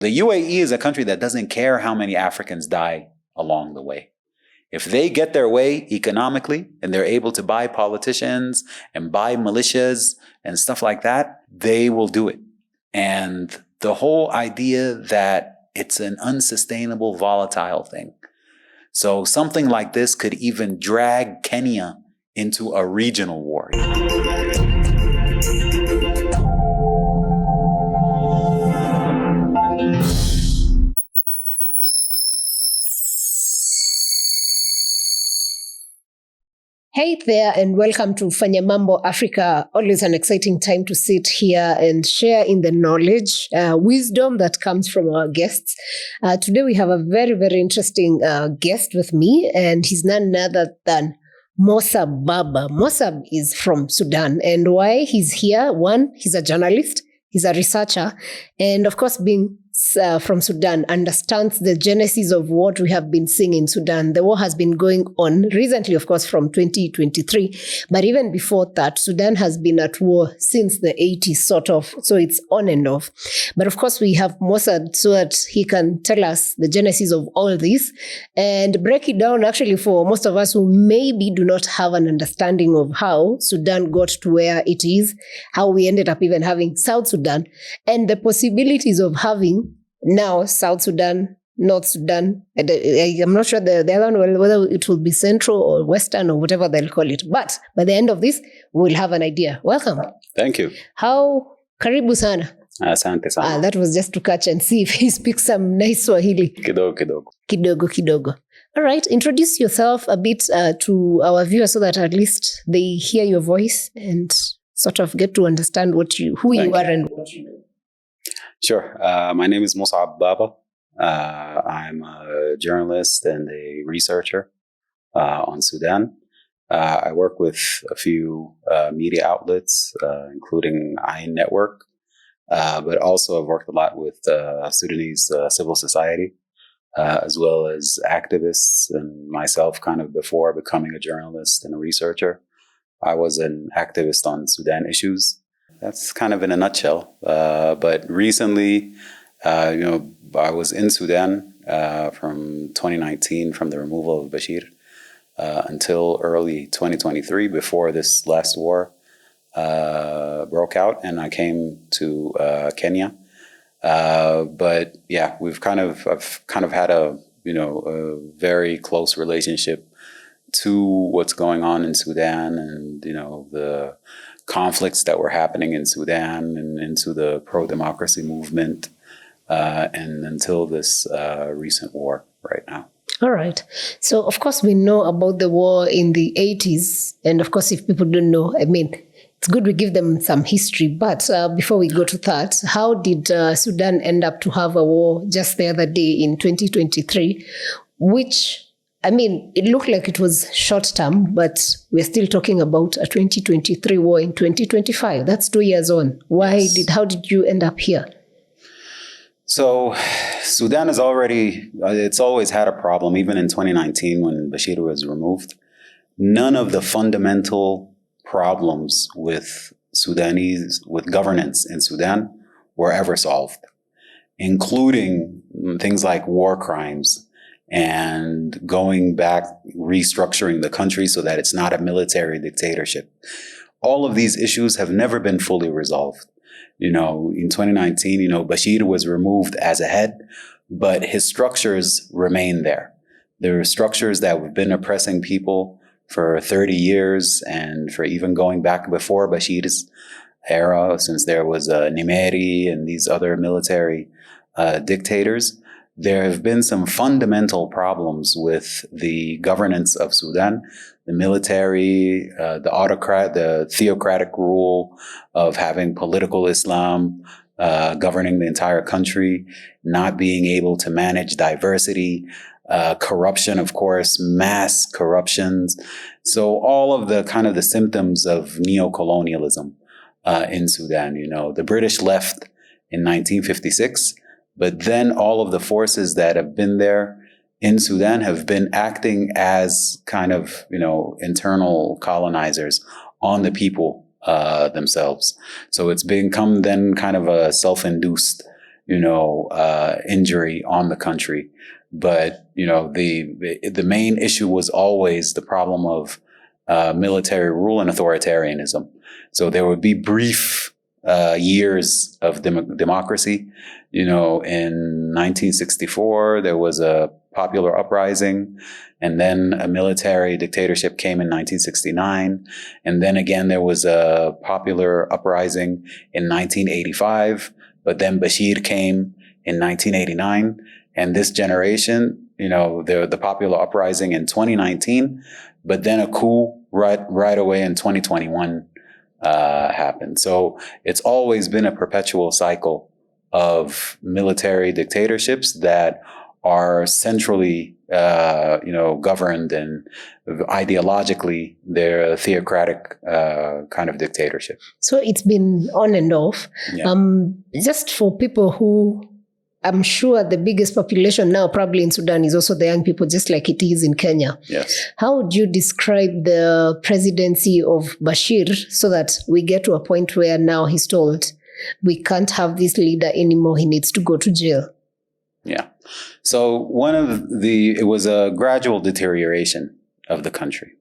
The UAE is a country that doesn't care how many Africans die along the way. If they get their way economically and they're able to buy politicians and buy militias and stuff like that, they will do it. And the whole idea that it's an unsustainable, volatile thing. So something like this could even drag Kenya into a regional war. Hey there, and welcome to Fanya Mambo Africa. Always an exciting time to sit here and share in the knowledge, wisdom that comes from our guests. Today we have a very, very interesting guest with me, and he's none other than Mosaab Baba. Mosaab is from Sudan, and why he's here? One, he's a journalist, he's a researcher, and of course, being from Sudan, understands the genesis of what we have been seeing in Sudan. The war has been going on recently, of course, from 2023. But even before that, Sudan has been at war since the 80s, sort of. So it's on and off. But of course, we have Mosaab so that he can tell us the genesis of all this and break it down actually for most of us who maybe do not have an understanding of how Sudan got to where it is, how we ended up even having South Sudan, and the possibilities of having now South Sudan, North Sudan. I'm not sure the other one, whether it will be Central or Western or whatever they'll call it. But by the end of this, we'll have an idea. Welcome. Thank you. How? Karibu sana. Asante sana. That was just to catch and see if he speaks some nice Swahili. Kidogo, kidogo. Kidogo, kidogo. All right. Introduce yourself a bit to our viewers so that at least they hear your voice and sort of get to understand who you are and what you do. Sure. My name is Mosaab Baba. I'm a journalist and a researcher on Sudan. I work with a few media outlets, including U.A.E Network, but also I've worked a lot with Sudanese civil society, as well as activists and myself kind of before becoming a journalist and a researcher. I was an activist on Sudan issues. That's kind of in a nutshell. But recently, I was in Sudan from 2019, from the removal of Bashir, until early 2023, before this last war broke out, and I came to Kenya. But yeah, I've kind of had a very close relationship to what's going on in Sudan, and the conflicts that were happening in Sudan and into the pro-democracy movement and until this recent war right now. All right. So, of course, we know about the war in the 80s. And, of course, if people don't know, it's good we give them some history. But before we go to that, how did Sudan end up to have a war just the other day in 2023, which... it looked like it was short term, but we're still talking about a 2023 war in 2025. That's 2 years on. How did you end up here? So Sudan it's always had a problem, even in 2019 when Bashir was removed. None of the fundamental problems with governance in Sudan were ever solved, including things like war crimes, and going back, restructuring the country so that it's not a military dictatorship. All of these issues have never been fully resolved. In 2019, Bashir was removed as a head, but his structures remain there. There are structures that have been oppressing people for 30 years, and for even going back before Bashir's era, since there was Nimeri and these other military dictators. There have been some fundamental problems with the governance of Sudan, the military, the theocratic rule of having political Islam governing the entire country, not being able to manage diversity, corruption, of course, mass corruptions. So all of the kind of the symptoms of neocolonialism in Sudan. The British left in 1956. But then all of the forces that have been there in Sudan have been acting as kind of, internal colonizers on the people themselves. So it's become then kind of a self-induced, injury on the country. But, the main issue was always the problem of military rule and authoritarianism. So there would be brief years of democracy. In 1964, there was a popular uprising, and then a military dictatorship came in 1969. And then again, there was a popular uprising in 1985, but then Bashir came in 1989. And this generation, the popular uprising in 2019, but then a coup right away in 2021 happened. So it's always been a perpetual cycle of military dictatorships that are centrally, governed, and ideologically they're a theocratic kind of dictatorship. So it's been on and off. Yeah. Just for people who, I'm sure the biggest population now probably in Sudan is also the young people, just like it is in Kenya. Yes. How would you describe the presidency of Bashir so that we get to a point where now he's told we can't have this leader anymore, he needs to go to jail? Yeah. So it was a gradual deterioration of the country.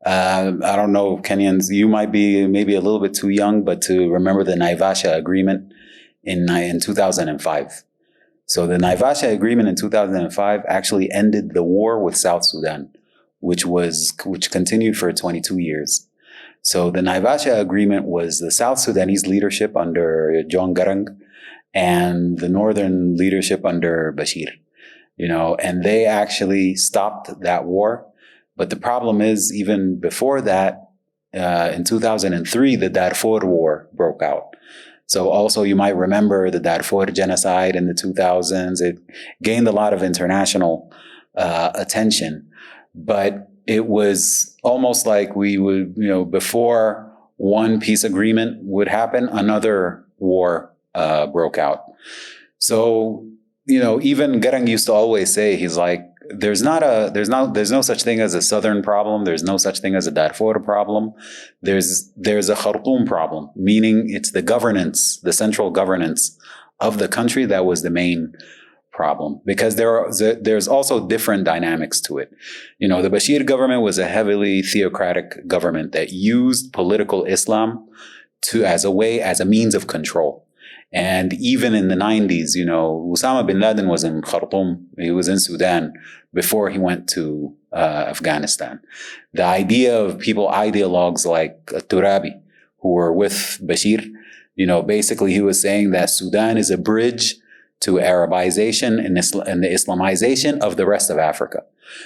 I don't know, Kenyans, you might be maybe a little bit too young, but to remember the Naivasha Agreement in 2005. So the Naivasha Agreement in 2005 actually ended the war with South Sudan, which continued for 22 years. So the Naivasha Agreement was the South Sudanese leadership under John Garang and the northern leadership under Bashir, and they actually stopped that war. But the problem is, even before that, in 2003, the Darfur War broke out. So also you might remember the Darfur genocide in the 2000s. It gained a lot of international attention, but it was almost like we would, before one peace agreement would happen, another war broke out. So, even Garang used to always say, he's like, there's no such thing as a southern problem. There's no such thing as a Darfur problem. There's a Khartoum problem, meaning it's the governance, the central governance of the country that was the main problem, because there's also different dynamics to it. The Bashir government was a heavily theocratic government that used political Islam as a means of control. And even in the 90s, Osama bin Laden was in Khartoum. He was in Sudan before he went to Afghanistan. The idea of ideologues like Turabi, who were with Bashir, basically he was saying that Sudan is a bridge to Arabization and the Islamization of the rest of Africa.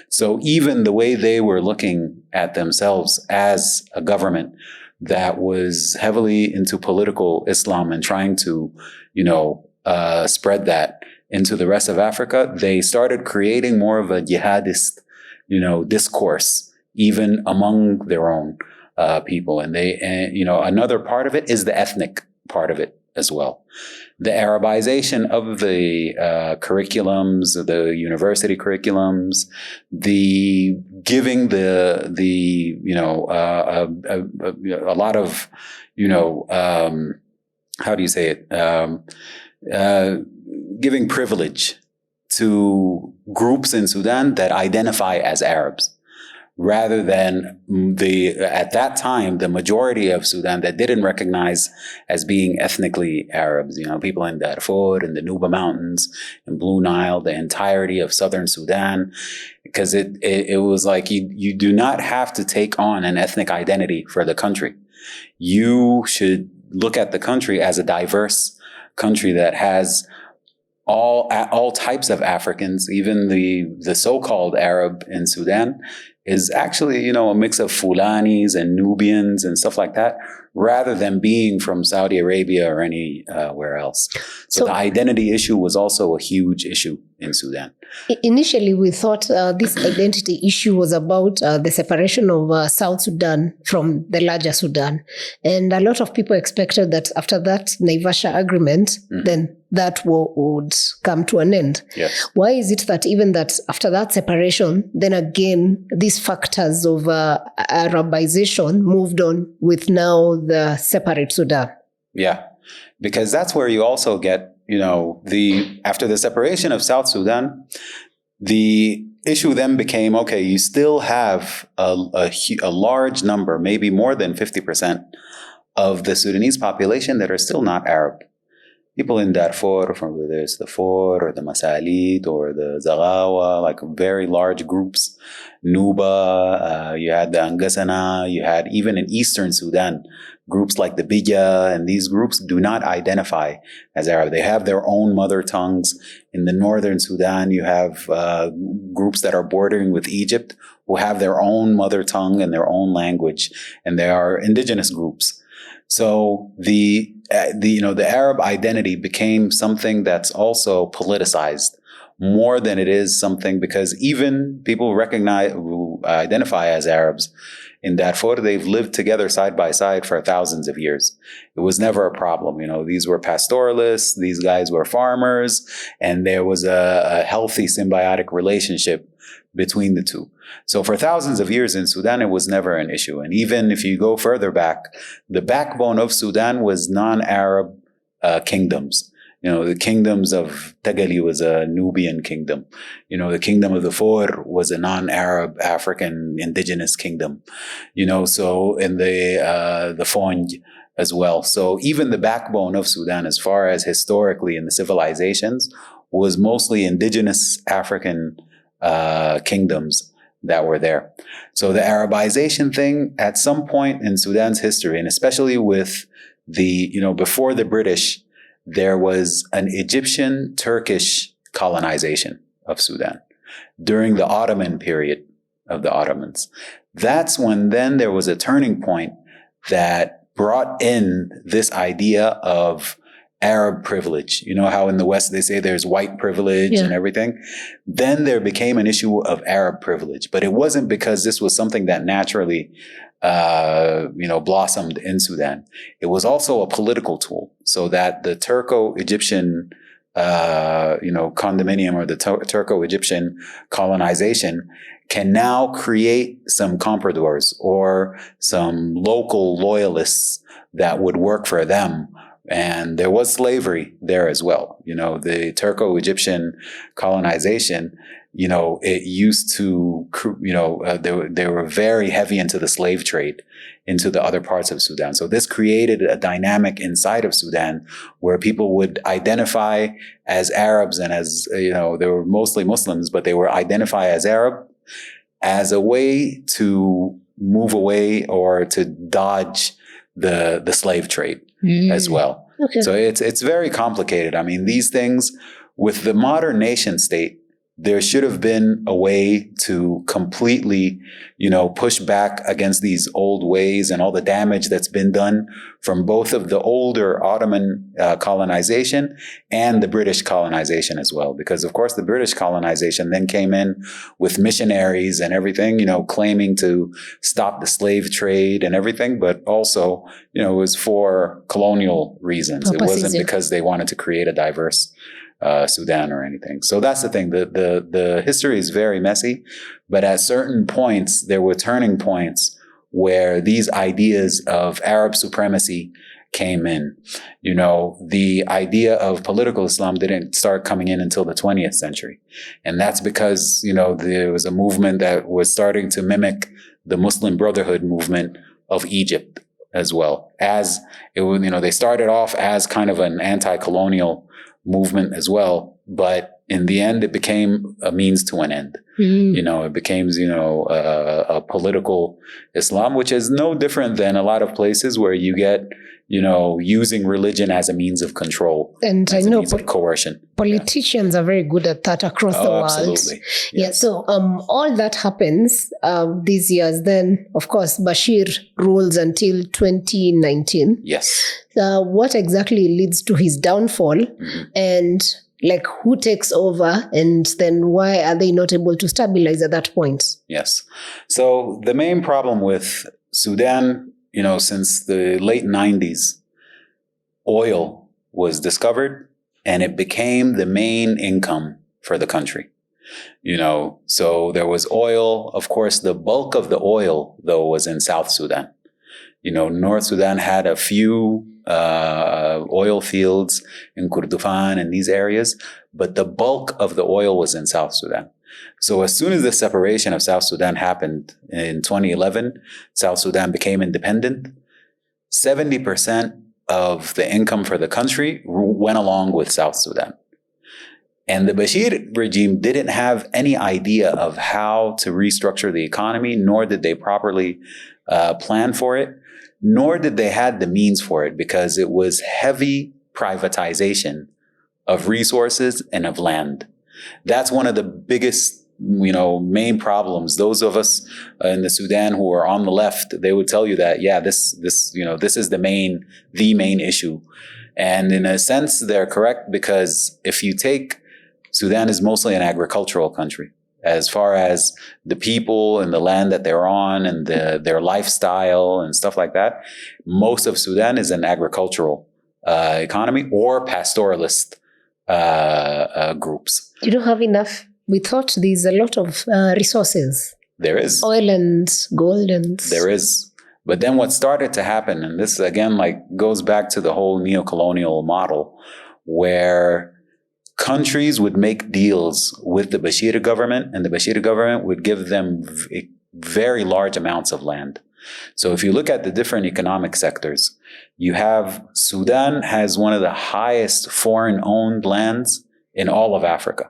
So even the way they were looking at themselves as a government that was heavily into political Islam and trying to, spread that into the rest of Africa, they started creating more of a jihadist, discourse, even among their own people. And another part of it is the ethnic part of it as well. The Arabization of the curriculums, the university curriculums, the giving a lot of, how do you say it? Giving privilege to groups in Sudan that identify as Arabs, rather than at that time, the majority of Sudan that didn't recognize as being ethnically Arabs, people in Darfur, in the Nuba Mountains, in Blue Nile, the entirety of southern Sudan, because it was like you do not have to take on an ethnic identity for the country. You should look at the country as a diverse country that has all types of Africans. Even the so-called Arab in Sudan is actually, a mix of Fulanis and Nubians and stuff like that, rather than being from Saudi Arabia or anywhere else. So the identity issue was also a huge issue in Sudan. Initially, we thought this identity issue was about the separation of South Sudan from the larger Sudan. And a lot of people expected that after that Naivasha agreement, then that war would come to an end. Yes. Why is it that even that after that separation, then again, these factors of Arabization moved on with now the separate Sudan? Yeah, because that's where you also get, after the separation of South Sudan, the issue then became, okay, you still have a large number, maybe more than 50% of the Sudanese population that are still not Arab. People in Darfur, from whether it's the Fur or the Masalit or the Zagawa, like very large groups. Nuba, you had the Angasana, you had even in Eastern Sudan, groups like the Bija, and these groups do not identify as Arab. They have their own mother tongues. In the Northern Sudan, you have groups that are bordering with Egypt who have their own mother tongue and their own language, and they are indigenous groups. So the Arab identity became something that's also politicized more than it is something, because even people who identify as Arabs in Darfur, they've lived together side by side for thousands of years. It was never a problem. These were pastoralists, these guys were farmers, and there was a healthy symbiotic relationship between the two. So for thousands of years in Sudan, it was never an issue. And even if you go further back, the backbone of Sudan was non-Arab kingdoms. The kingdoms of Tagali was a Nubian kingdom. The kingdom of the Fur was a non-Arab African indigenous kingdom. So in the Fonj as well. So even the backbone of Sudan, as far as historically in the civilizations, was mostly indigenous African kingdoms that were there. So the Arabization thing, at some point in Sudan's history, and especially with before the British, there was an Egyptian-Turkish colonization of Sudan during the Ottoman period of the Ottomans. That's when then there was a turning point that brought in this idea of Arab privilege. You know how in the West they say there's white privilege and everything? Then there became an issue of Arab privilege. But it wasn't because this was something that naturally blossomed in Sudan. It was also a political tool, so that the Turco-Egyptian, condominium, or the Turco-Egyptian colonization can now create some compradors or some local loyalists that would work for them. And there was slavery there as well. The Turco-Egyptian colonization, it used to, they were very heavy into the slave trade into the other parts of Sudan. So this created a dynamic inside of Sudan where people would identify as Arabs, and as, they were mostly Muslims, but they were identify as Arab as a way to move away or to dodge the slave trade as well. Okay. So it's very complicated. I mean, these things with the modern nation state, there should have been a way to completely, push back against these old ways and all the damage that's been done from both of the older Ottoman colonization and the British colonization as well. Because, of course, the British colonization then came in with missionaries and everything, claiming to stop the slave trade and everything. But also, it was for colonial reasons. It wasn't because they wanted to create a diverse Sudan or anything. So that's the thing. The history is very messy, but at certain points, there were turning points where these ideas of Arab supremacy came in. The idea of political Islam didn't start coming in until the 20th century. And that's because, there was a movement that was starting to mimic the Muslim Brotherhood movement of Egypt as well. As it was, they started off as kind of an anti-colonial movement as well, but in the end, it became a means to an end. It became, a political Islam, which is no different than a lot of places where you get, using religion as a means of control and I know means of coercion. Politicians are very good at that across the world. Absolutely. Yes. Yeah. So all that happens these years. Then, of course, Bashir rules until 2019. Yes. What exactly leads to his downfall, and who takes over, and then why are they not able to stabilize at that point? Yes. So the main problem with Sudan, since the late 90s, oil was discovered and it became the main income for the country. So there was oil. Of course, the bulk of the oil, though, was in South Sudan. North Sudan had a few oil fields in Kordofan and these areas, but the bulk of the oil was in South Sudan. So as soon as the separation of South Sudan happened in 2011, South Sudan became independent. 70% of the income for the country went along with South Sudan. And the Bashir regime didn't have any idea of how to restructure the economy, nor did they properly plan for it, nor did they have the means for it, because it was heavy privatization of resources and of land. That's one of the biggest, main problems. Those of us in the Sudan who are on the left, they would tell you that, yeah, this is the main issue. And in a sense, they're correct, because if you take Sudan is mostly an agricultural country as far as the people and the land that they're on and their lifestyle and stuff like that. Most of Sudan is an agricultural economy or pastoralist groups. You don't have enough. We thought there's a lot of resources. There is. Oil and gold and... There is. But then what started to happen, and this again goes back to the whole neocolonial model, where countries would make deals with the Bashir government, and the Bashir government would give them very large amounts of land. So if you look at the different economic sectors, you have Sudan has one of the highest foreign-owned lands in all of Africa.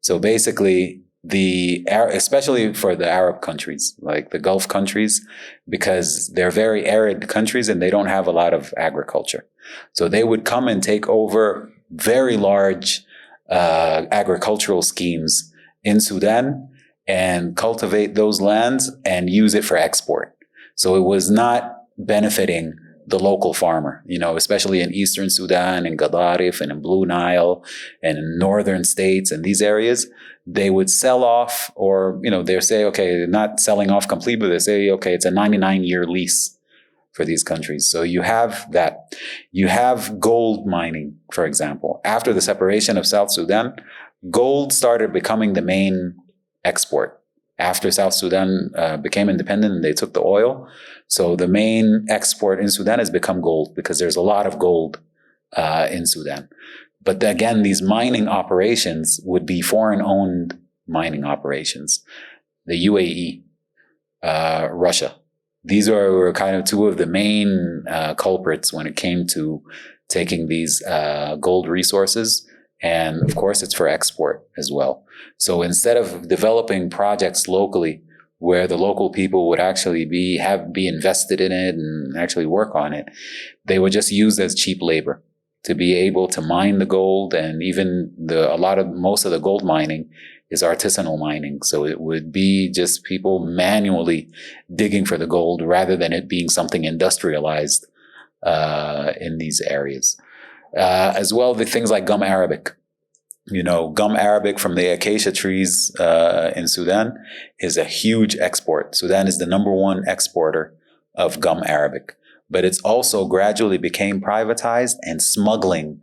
So basically, especially for the Arab countries, like the Gulf countries, because they're very arid countries and they don't have a lot of agriculture. So they would come and take over very large agricultural schemes in Sudan and cultivate those lands and use it for export. So it was not benefiting the local farmer, especially in Eastern Sudan and Gadarif and in Blue Nile and in northern states and these areas. They would sell off, or, they say, okay, not selling off completely, but they say, okay, it's a 99-year lease for these countries. So you have that. You have gold mining, for example. After the separation of South Sudan, gold started becoming the main export. After South Sudan became independent and they took the oil, so the main export in Sudan has become gold, because there's a lot of gold in Sudan. But again, these mining operations would be foreign-owned mining operations. The U.A.E., Russia. These were kind of two of the main culprits when it came to taking these gold resources. And of course, it's for export as well. So instead of developing projects locally where the local people would actually be invested in it and actually work on it, they were just used as cheap labor to be able to mine the gold. And even most of the gold mining is artisanal mining. So it would be just people manually digging for the gold rather than it being something industrialized in these areas. As well, the things like gum arabic. Gum arabic from the acacia trees in Sudan is a huge export. Sudan is the #1 exporter of gum arabic. But it's also gradually became privatized and smuggling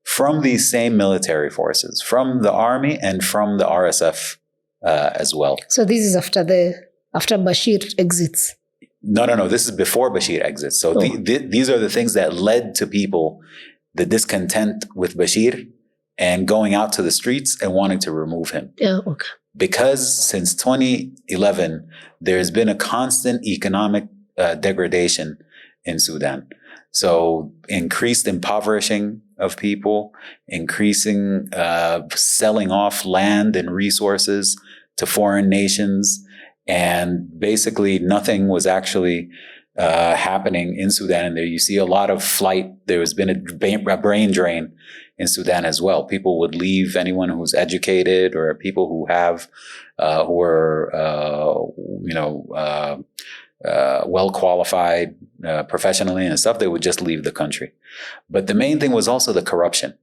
from these same military forces, from the army and from the RSF as well. So this is after Bashir exits? No. This is before Bashir exits. So these are the things that led to people, the discontent with Bashir and going out to the streets and wanting to remove him. Yeah, okay. Because since 2011, there's been a constant economic degradation in Sudan. So increased impoverishing of people, increasing selling off land and resources to foreign nations. And basically nothing was actually happening in Sudan. There you see a lot of flight. There has been a brain drain in Sudan as well. People would leave, anyone who's educated or people who have, who are, well qualified professionally and stuff, they would just leave the country. But the main thing was also the corruption.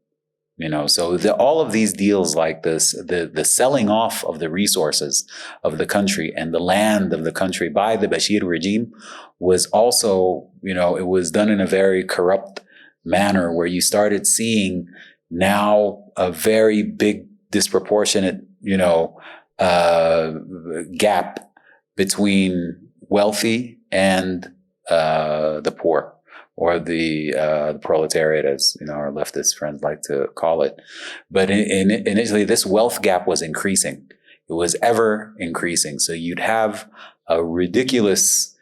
So all of these deals like this, the selling off of the resources of the country and the land of the country by the Bashir regime was also, it was done in a very corrupt manner, where you started seeing now a very big disproportionate, gap between wealthy and the poor, or the proletariat, as our leftist friends like to call it. But initially, this wealth gap was increasing. It was ever increasing. So you'd have a ridiculous,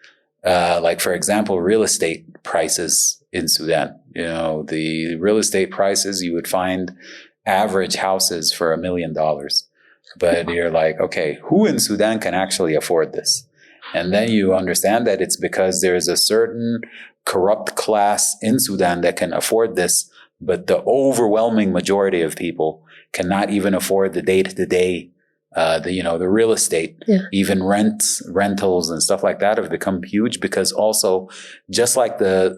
like for example, real estate prices in Sudan. The real estate prices, you would find average houses for $1 million. But you're like, okay, who in Sudan can actually afford this? And then you understand that it's because there's a certain corrupt class in Sudan that can afford this, but the overwhelming majority of people cannot even afford the day-to-day, the real estate. Yeah. Even rentals and stuff like that have become huge, because also, just like the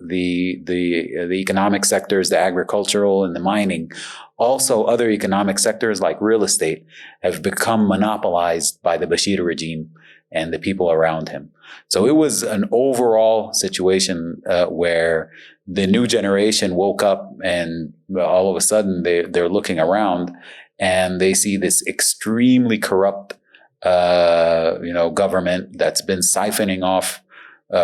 economic sectors, the agricultural and the mining, also other economic sectors like real estate have become monopolized by the Bashir regime and the people around him. So it was an overall situation where the new generation woke up, and all of a sudden they're looking around and they see this extremely corrupt, government that's been siphoning off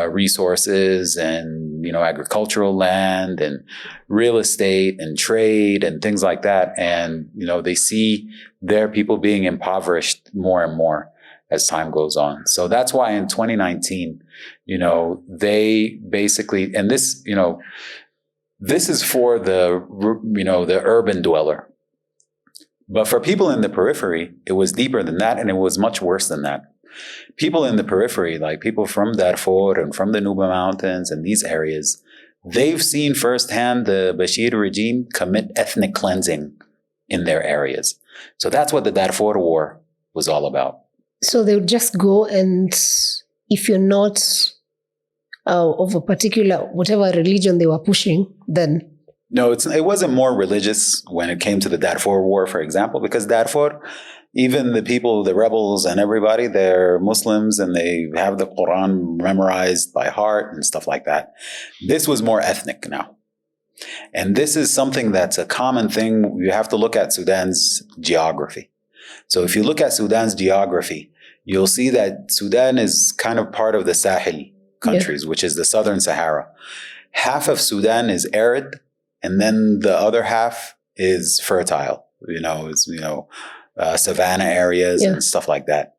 resources and, agricultural land and real estate and trade and things like that. And, they see their people being impoverished more and more as time goes on. So that's why in 2019, they basically, and this, this is for the urban dweller. But for people in the periphery, it was deeper than that, and it was much worse than that. People in the periphery, like people from Darfur and from the Nuba Mountains and these areas, they've seen firsthand the Bashir regime commit ethnic cleansing in their areas. So that's what the Darfur War was all about. So they would just go, and if you're not of a particular, whatever religion they were pushing, then... No, it wasn't more religious when it came to the Darfur War, for example, because Darfur, even the people, the rebels and everybody, they're Muslims and they have the Quran memorized by heart and stuff like that. This was more ethnic now. And this is something that's a common thing. You have to look at Sudan's geography. So if you look at Sudan's geography, you'll see that Sudan is kind of part of the Sahel countries, which is the Southern Sahara. Half of Sudan is arid, and then the other half is fertile, savanna areas and stuff like that.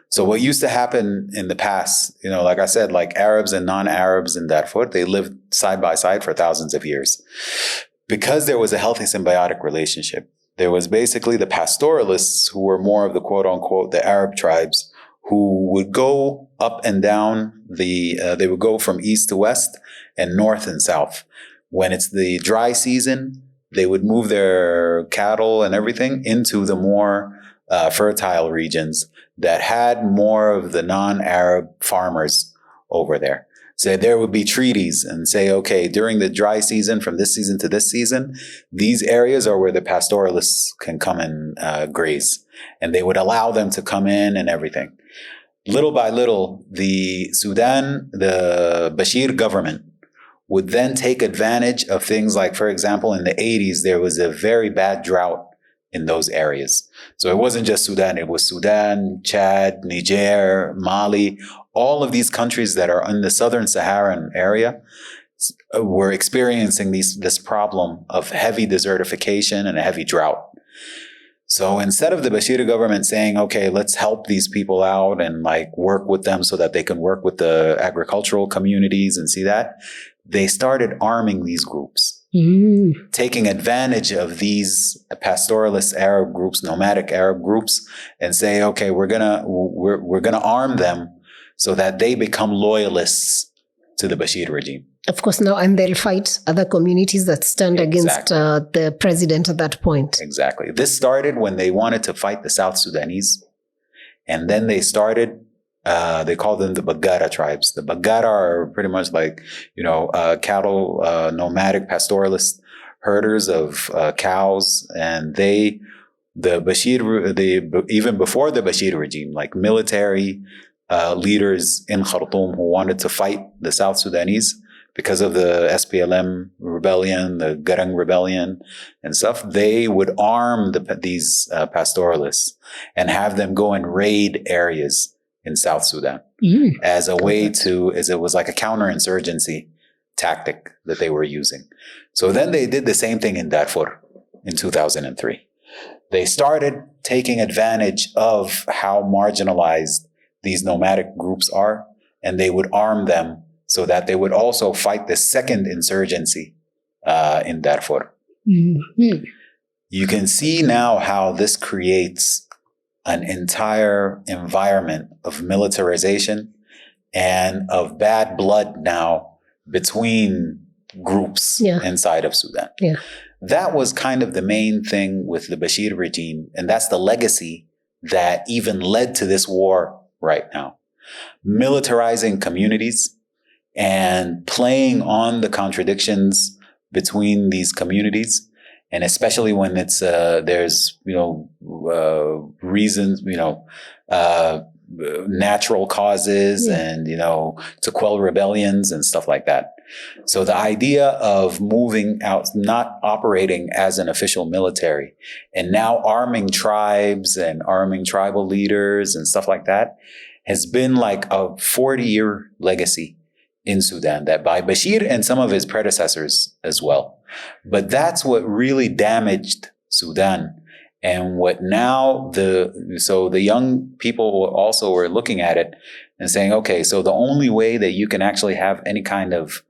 So what used to happen in the past, like I said, like Arabs and non-Arabs in Darfur, they lived side by side for thousands of years. Because there was a healthy symbiotic relationship, there was basically the pastoralists, who were more of the quote unquote, the Arab tribes, who would go up and down they would go from east to west and north and south. When it's the dry season, they would move their cattle and everything into the more fertile regions that had more of the non-Arab farmers over there. So there would be treaties and say, okay, during the dry season, from this season to this season, these areas are where the pastoralists can come and graze. And they would allow them to come in and everything. Little by little, the Bashir government would then take advantage of things like, for example, in the 80s, there was a very bad drought in those areas. So it wasn't just Sudan, it was Sudan, Chad, Niger, Mali, all of these countries that are in the Southern Saharan area were experiencing this problem of heavy desertification and a heavy drought. So instead of the Bashir government saying, okay, let's help these people out and work with them so that they can work with the agricultural communities and see that, they started arming these groups, taking advantage of these pastoralist Arab groups, nomadic Arab groups, and say, okay, we're gonna arm them so that they become loyalists to the Bashir regime. Of course, now, and they'll fight other communities that stand against the president at that point. Exactly. This started when they wanted to fight the South Sudanese, and then they started. They call them the Bagara tribes. The Bagara are pretty much cattle, nomadic pastoralist herders of cows, and even before the Bashir regime, like military leaders in Khartoum who wanted to fight the South Sudanese because of the SPLM rebellion, the Garang rebellion and stuff, they would arm these pastoralists and have them go and raid areas in South Sudan Mm. as a way to, as it was like a counterinsurgency tactic that they were using. So then they did the same thing in Darfur in 2003. They started taking advantage of how marginalized these nomadic groups are, and they would arm them so that they would also fight the second insurgency in Darfur. Mm-hmm. You can see now how this creates an entire environment of militarization and of bad blood now between groups inside of Sudan. Yeah. That was kind of the main thing with the Bashir regime, and that's the legacy that even led to this war right now. Militarizing communities and playing on the contradictions between these communities, and especially when it's there's reasons, natural causes and to quell rebellions and stuff like that. So the idea of moving out, not operating as an official military, and now arming tribes and arming tribal leaders and stuff like that has been like a 40-year legacy in Sudan, that by Bashir and some of his predecessors as well. But that's what really damaged Sudan. And what now the young people also were looking at it and saying, okay, so the only way that you can actually have any kind of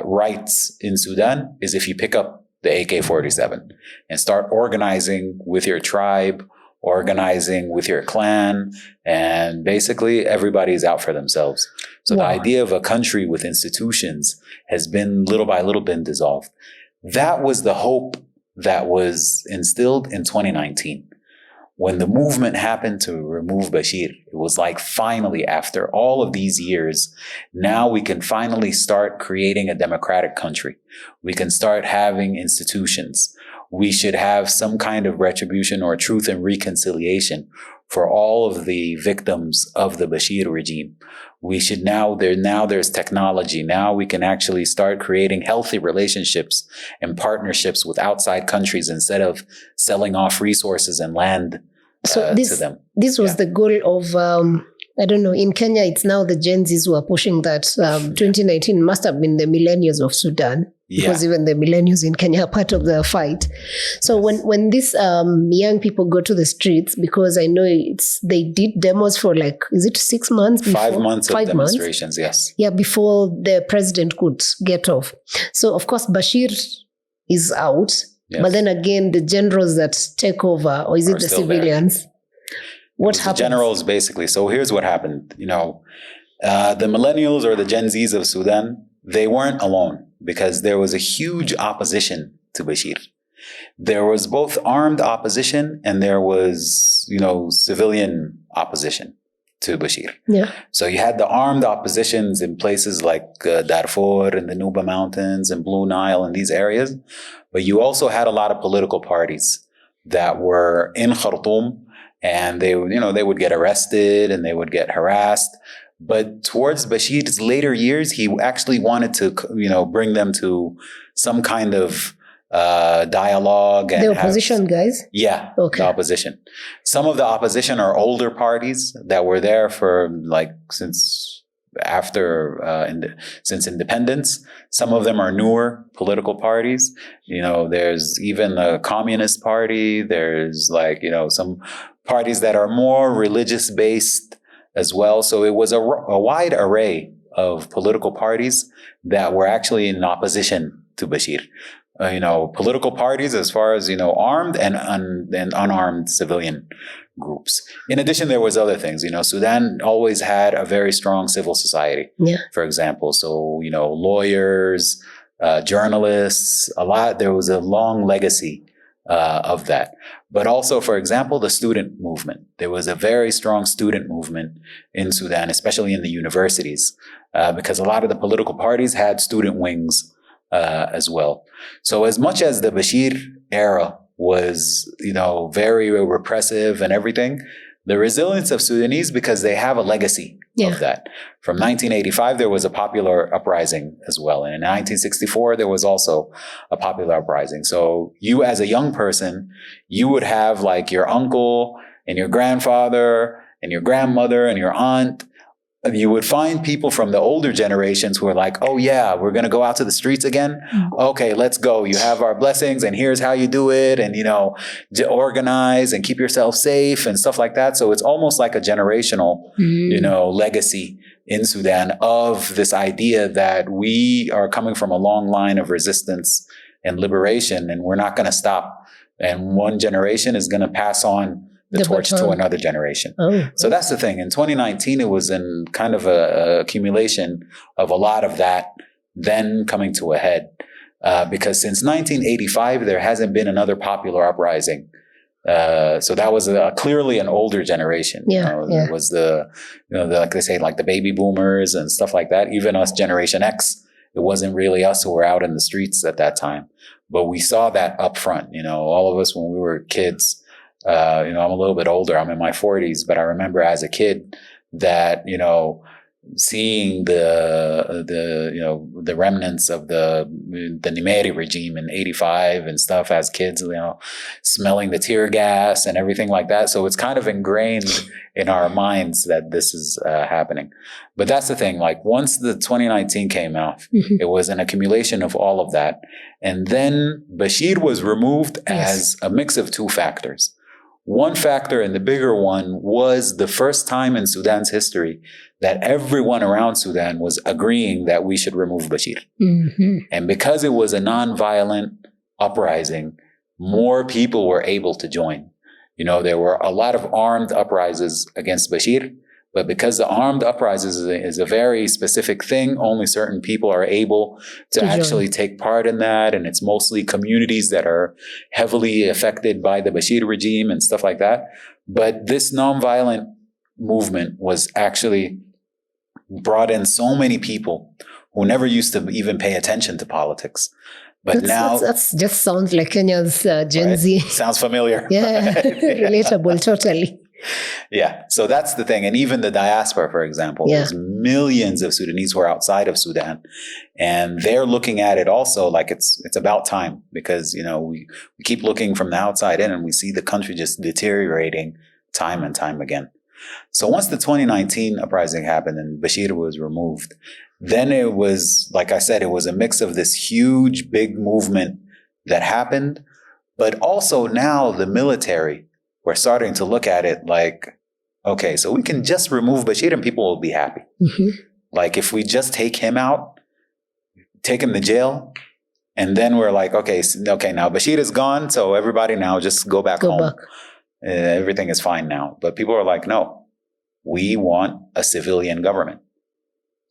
rights in Sudan is if you pick up the AK-47 and start organizing with your tribe, organizing with your clan, and basically everybody's out for themselves. So the idea of a country with institutions has been little by little been dissolved. That was the hope that was instilled in 2019. When the movement happened to remove Bashir, it was like finally, after all of these years, now we can finally start creating a democratic country. We can start having institutions. We should have some kind of retribution or truth and reconciliation for all of the victims of the Bashir regime. We should there's technology. Now we can actually start creating healthy relationships and partnerships with outside countries instead of selling off resources and land to them. This was the goal of, I don't know, in Kenya, it's now the Gen Zs who are pushing that 2019 must have been the millennials of Sudan. Because even the millennials in Kenya are part of the fight. So when these young people go to the streets, because I know they did demos for is it 6 months? Before? 5 months of demonstrations, yes. Yeah, before the president could get off. So of course Bashir is out, but then again the generals that take over, or is it the civilians? What happened? The generals basically. So here's what happened. The millennials or the Gen Zs of Sudan, they weren't alone, because there was a huge opposition to Bashir. There was both armed opposition and there was, civilian opposition to Bashir. Yeah. So you had the armed oppositions in places like Darfur and the Nuba Mountains and Blue Nile and these areas. But you also had a lot of political parties that were in Khartoum, and they would get arrested and they would get harassed. But towards Bashir's later years, he actually wanted to, bring them to some kind of dialogue. And the opposition guys? Yeah, okay. The opposition. Some of the opposition are older parties that were there for since independence. Some of them are newer political parties. There's even a Communist Party. There's some parties that are more religious based as well. So it was a wide array of political parties that were actually in opposition to Bashir. Political parties as far as, armed and unarmed civilian groups. In addition, there was other things. Sudan always had a very strong civil society, for example. So, lawyers, journalists, there was a long legacy of that. But also, for example, the student movement. There was a very strong student movement in Sudan, especially in the universities, because a lot of the political parties had student wings as well. So as much as the Bashir era was, very repressive and everything, the resilience of Sudanese, because they have a legacy of that. From 1985, there was a popular uprising as well. And in 1964, there was also a popular uprising. So you, as a young person, you would have your uncle and your grandfather and your grandmother and your aunt, you would find people from the older generations who are like, oh yeah, we're going to go out to the streets again. Okay, let's go. You have our blessings and here's how you do it. And, organize and keep yourself safe and stuff like that. So it's almost like a generational, legacy in Sudan of this idea that we are coming from a long line of resistance and liberation, and we're not going to stop. And one generation is going to pass on the torch to another generation. So that's the thing. In 2019, it was in kind of a accumulation of a lot of that then coming to a head. Because since 1985, there hasn't been another popular uprising. So that was clearly an older generation. It was like they say, like the baby boomers and stuff like that. Even us, Generation X, it wasn't really us who were out in the streets at that time. But we saw that up front, all of us when we were kids. I'm a little bit older. I'm in my 40s, but I remember as a kid that, seeing the remnants of the Nimeri regime in 85 and stuff as kids, smelling the tear gas and everything like that. So it's kind of ingrained in our minds that this is happening. But that's the thing. Like once the 2019 came out, it was an accumulation of all of that. And then Bashir was removed as a mix of two factors. One factor, and the bigger one, was the first time in Sudan's history that everyone around Sudan was agreeing that we should remove Bashir. And because it was a nonviolent uprising, more people were able to join. There were a lot of armed uprisings against Bashir, but because the armed uprisings is a very specific thing, only certain people are able to actually take part in that. And it's mostly communities that are heavily affected by the Bashir regime and stuff like that. But this nonviolent movement was actually brought in so many people who never used to even pay attention to politics. But now that's just sounds like Kenya's Gen Z. Sounds familiar. Yeah, relatable, totally. Yeah, so that's the thing. And even the diaspora, for example, there's millions of Sudanese who are outside of Sudan. And they're looking at it also like it's about time, because, we keep looking from the outside in and we see the country just deteriorating time and time again. So once the 2019 uprising happened and Bashir was removed, then it was, like I said, it was a mix of this huge, big movement that happened. But also now the military, we're starting to look at it like, okay, so we can just remove Bashir and people will be happy. Like if we just take him out, take him to jail, and then we're like, okay, now Bashir is gone, so everybody now just go back home. Everything is fine now. But people are like, no, we want a civilian government.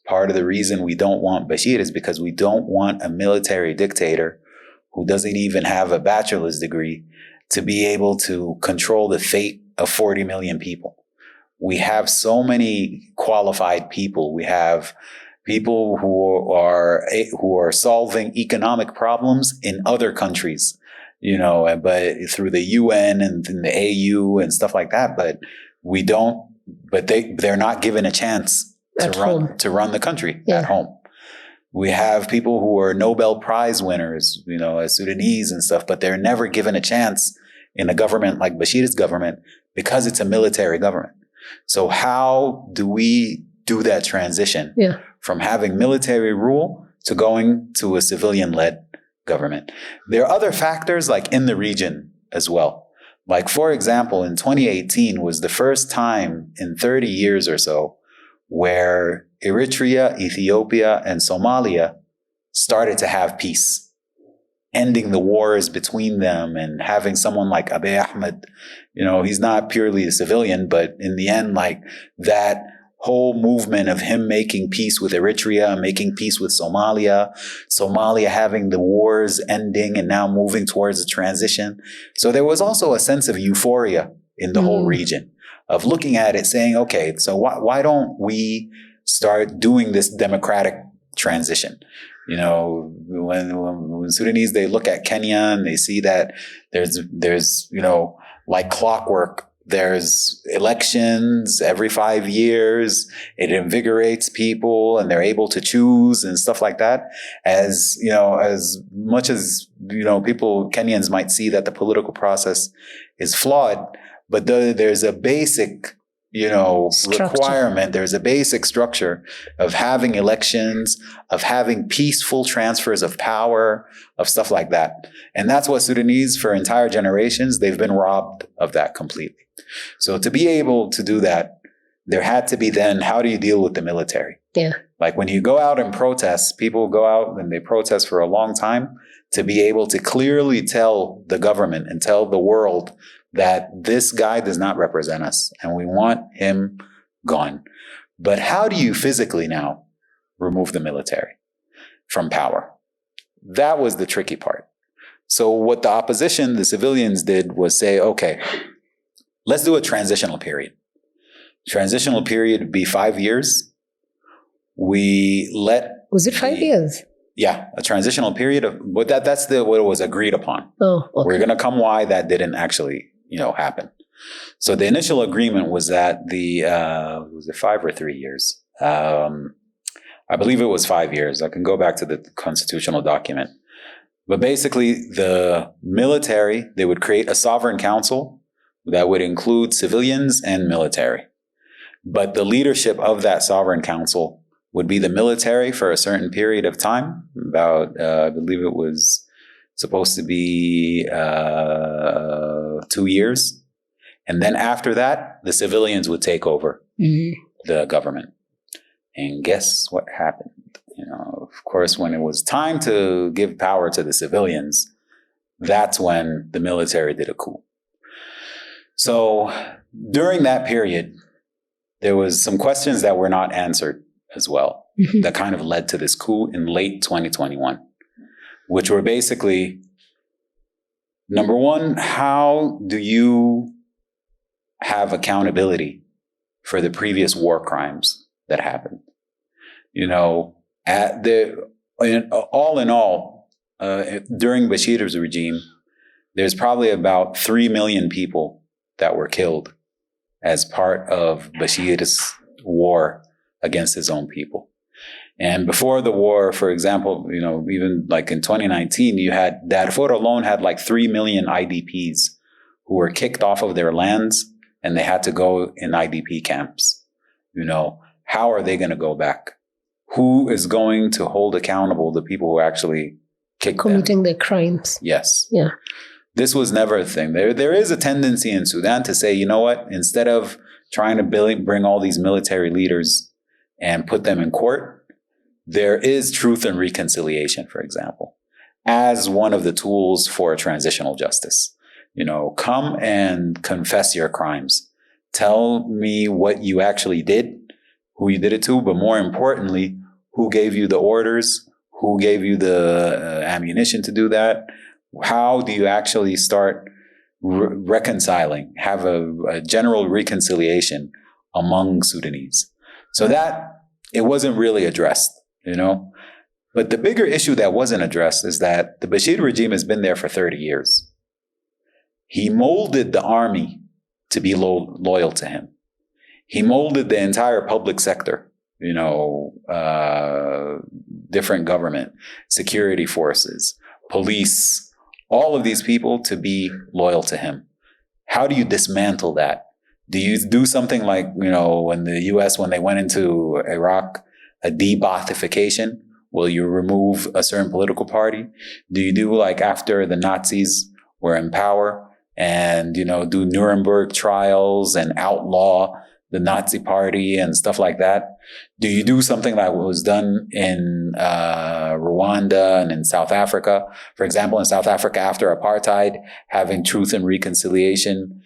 Part of the reason we don't want Bashir is because we don't want a military dictator who doesn't even have a bachelor's degree to be able to control the fate of 40 million people. We have so many qualified people. We have people who are solving economic problems in other countries, but through the UN and the AU and stuff like that. But they're not given a chance to run the country at home. We have people who are Nobel Prize winners, as Sudanese and stuff, but they're never given a chance in a government like Bashir's government because it's a military government. So how do we do that transition from having military rule to going to a civilian-led government? There are other factors like in the region as well. Like, for example, in 2018 was the first time in 30 years or so where Eritrea, Ethiopia, and Somalia started to have peace, ending the wars between them and having someone like Abiy Ahmed, he's not purely a civilian, but in the end, like that whole movement of him making peace with Eritrea, making peace with Somalia having the wars ending and now moving towards a transition. So there was also a sense of euphoria in the whole region of looking at it saying, okay, so why don't we start doing this democratic transition? When Sudanese, they look at Kenya and they see that there's like clockwork, there's elections every 5 years. It invigorates people and they're able to choose and stuff like that. As much as, Kenyans might see that the political process is flawed, but there's a basic requirement. There's a basic structure of having elections, of having peaceful transfers of power, of stuff like that. And that's what Sudanese, for entire generations, they've been robbed of that completely. So to be able to do that, there had to be then, how do you deal with the military? Yeah. Like when you go out and protest, people go out and they protest for a long time to be able to clearly tell the government and tell the world that this guy does not represent us and we want him gone. But how do you physically now remove the military from power? That was the tricky part. So what the opposition, the civilians did was say, okay, let's do a transitional period. Transitional period would be 5 years. Was it 5 years? Yeah, a transitional period but that's what was agreed upon. Oh, okay. We're going to come why that didn't actually happen. So the initial agreement was that was it 5 or 3 years? I believe it was 5 years. I can go back to the constitutional document. But basically, the military, they would create a sovereign council that would include civilians and military. But the leadership of that sovereign council would be the military for a certain period of time, about, I believe it was supposed to be 2 years. And then after that, the civilians would take over the government. And guess what happened? Of course, when it was time to give power to the civilians, that's when the military did a coup. So during that period, there was some questions that were not answered as well, that kind of led to this coup in late 2021, which were basically, number one, how do you have accountability for the previous war crimes that happened? All in all, during Bashir's regime, there's probably about 3 million people that were killed as part of Bashir's war against his own people. And before the war, for example, even like in 2019, you had Darfur alone had like 3 million IDPs who were kicked off of their lands and they had to go in IDP camps. How are they going to go back? Who is going to hold accountable the people who actually committing the crimes? Yes. Yeah. This was never a thing. There is a tendency in Sudan to say, you know what, instead of trying to bring all these military leaders and put them in court, there is truth and reconciliation, for example, as one of the tools for transitional justice. Come and confess your crimes. Tell me what you actually did, who you did it to, but more importantly, who gave you the orders, who gave you the ammunition to do that. How do you actually start reconciling, have a general reconciliation among Sudanese? So that it wasn't really addressed, But the bigger issue that wasn't addressed is that the Bashir regime has been there for 30 years. He molded the army to be loyal to him. He molded the entire public sector, different government, security forces, police, all of these people to be loyal to him. How do you dismantle that? Do you do something like, when the US, when they went into Iraq, a de-Baathification? Will you remove a certain political party? Do you do like after the Nazis were in power and, do Nuremberg trials and outlaw the Nazi party and stuff like that? Do you do something like what was done in Rwanda and in South Africa? For example, in South Africa after apartheid, having truth and reconciliation,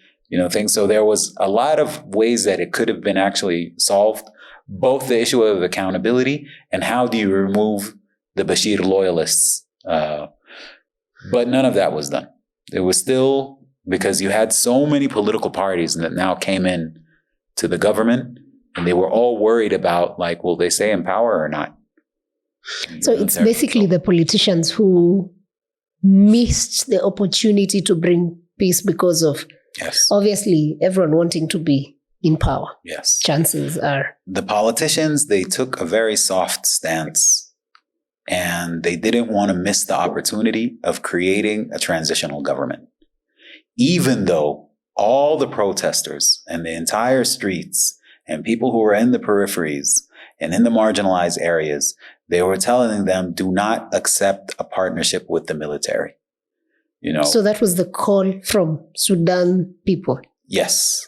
things. So there was a lot of ways that it could have been actually solved, both the issue of accountability and how do you remove the Bashir loyalists. But none of that was done. It was still, because you had so many political parties that now came in to the government, and they were all worried about, like, will they stay in power or not? So it's basically the politicians who missed the opportunity to bring peace because of, obviously, everyone wanting to be in power. Yes. Chances are. The politicians, they took a very soft stance, and they didn't want to miss the opportunity of creating a transitional government. Even though all the protesters and the entire streets and people who were in the peripheries and in the marginalized areas, they were telling them, do not accept a partnership with the military. You know. So that was the call from Sudan people. Yes.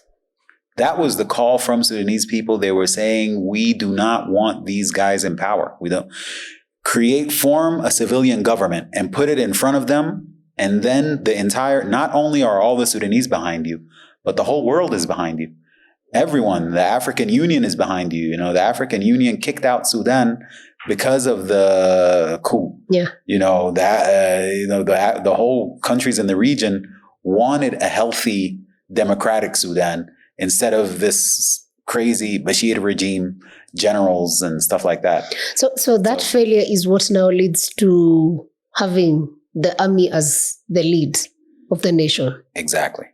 That was the call from Sudanese people. They were saying, we do not want these guys in power. We don't form a civilian government and put it in front of them. And then not only are all the Sudanese behind you, but the whole world is behind you. Everyone, the African Union is behind you. You know, the African Union kicked out Sudan because of the coup. Yeah. You know, the whole countries in the region wanted a healthy democratic Sudan instead of this crazy Bashir regime, generals and stuff like that. So that failure is what now leads to having the army as the lead of the nation. Exactly.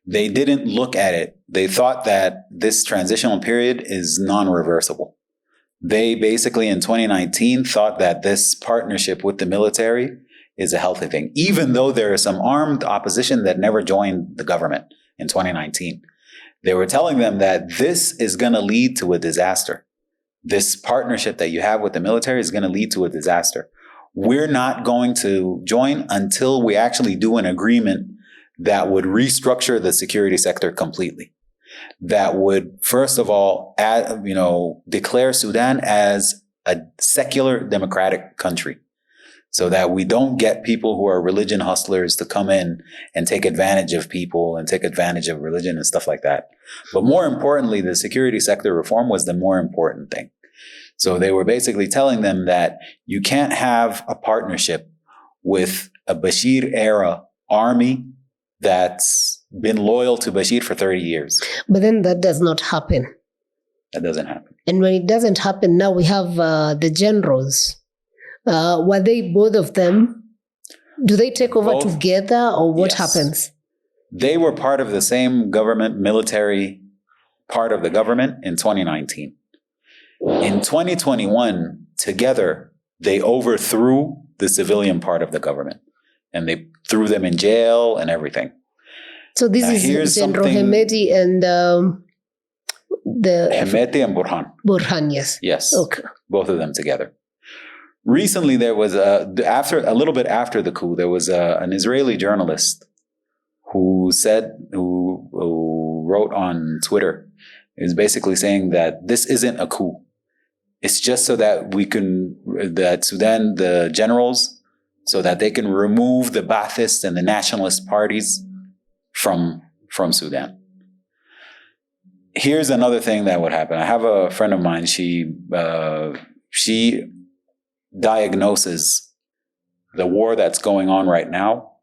They didn't look at it. They thought that this transitional period is non-reversible. They basically in 2019 thought that this partnership with the military is a healthy thing, even though there is some armed opposition that never joined the government in 2019. They were telling them that this is going to lead to a disaster. This partnership that you have with the military is going to lead to a disaster. We're not going to join until we actually do an agreement that would restructure the security sector completely. That would, first of all, declare Sudan as a secular democratic country, so that we don't get people who are religion hustlers to come in and take advantage of people and take advantage of religion and stuff like that. But more importantly, the security sector reform was the more important thing. So they were basically telling them that you can't have a partnership with a Bashir-era army that's been loyal to Bashir for 30 years. But then that does not happen. That doesn't happen. And when it doesn't happen, now we have the generals. Were they both of them? Do they take over Both, together, or what yes. happens? They were part of the same government, military part of the government in 2019. In 2021, together, they overthrew the civilian part of the government. And they threw them in jail and everything. So this is General Hemedti and Hemedti and Burhan. Burhan, yes. Yes. Okay. Both of them together. Recently, there was a little bit after the coup, there was an Israeli journalist who wrote on Twitter, is basically saying that this isn't a coup. It's just so that that Sudan, the generals, so that they can remove the Ba'athist and the nationalist parties from Sudan. Here's another thing that would happen. I have a friend of mine. She diagnoses the war that's going on right now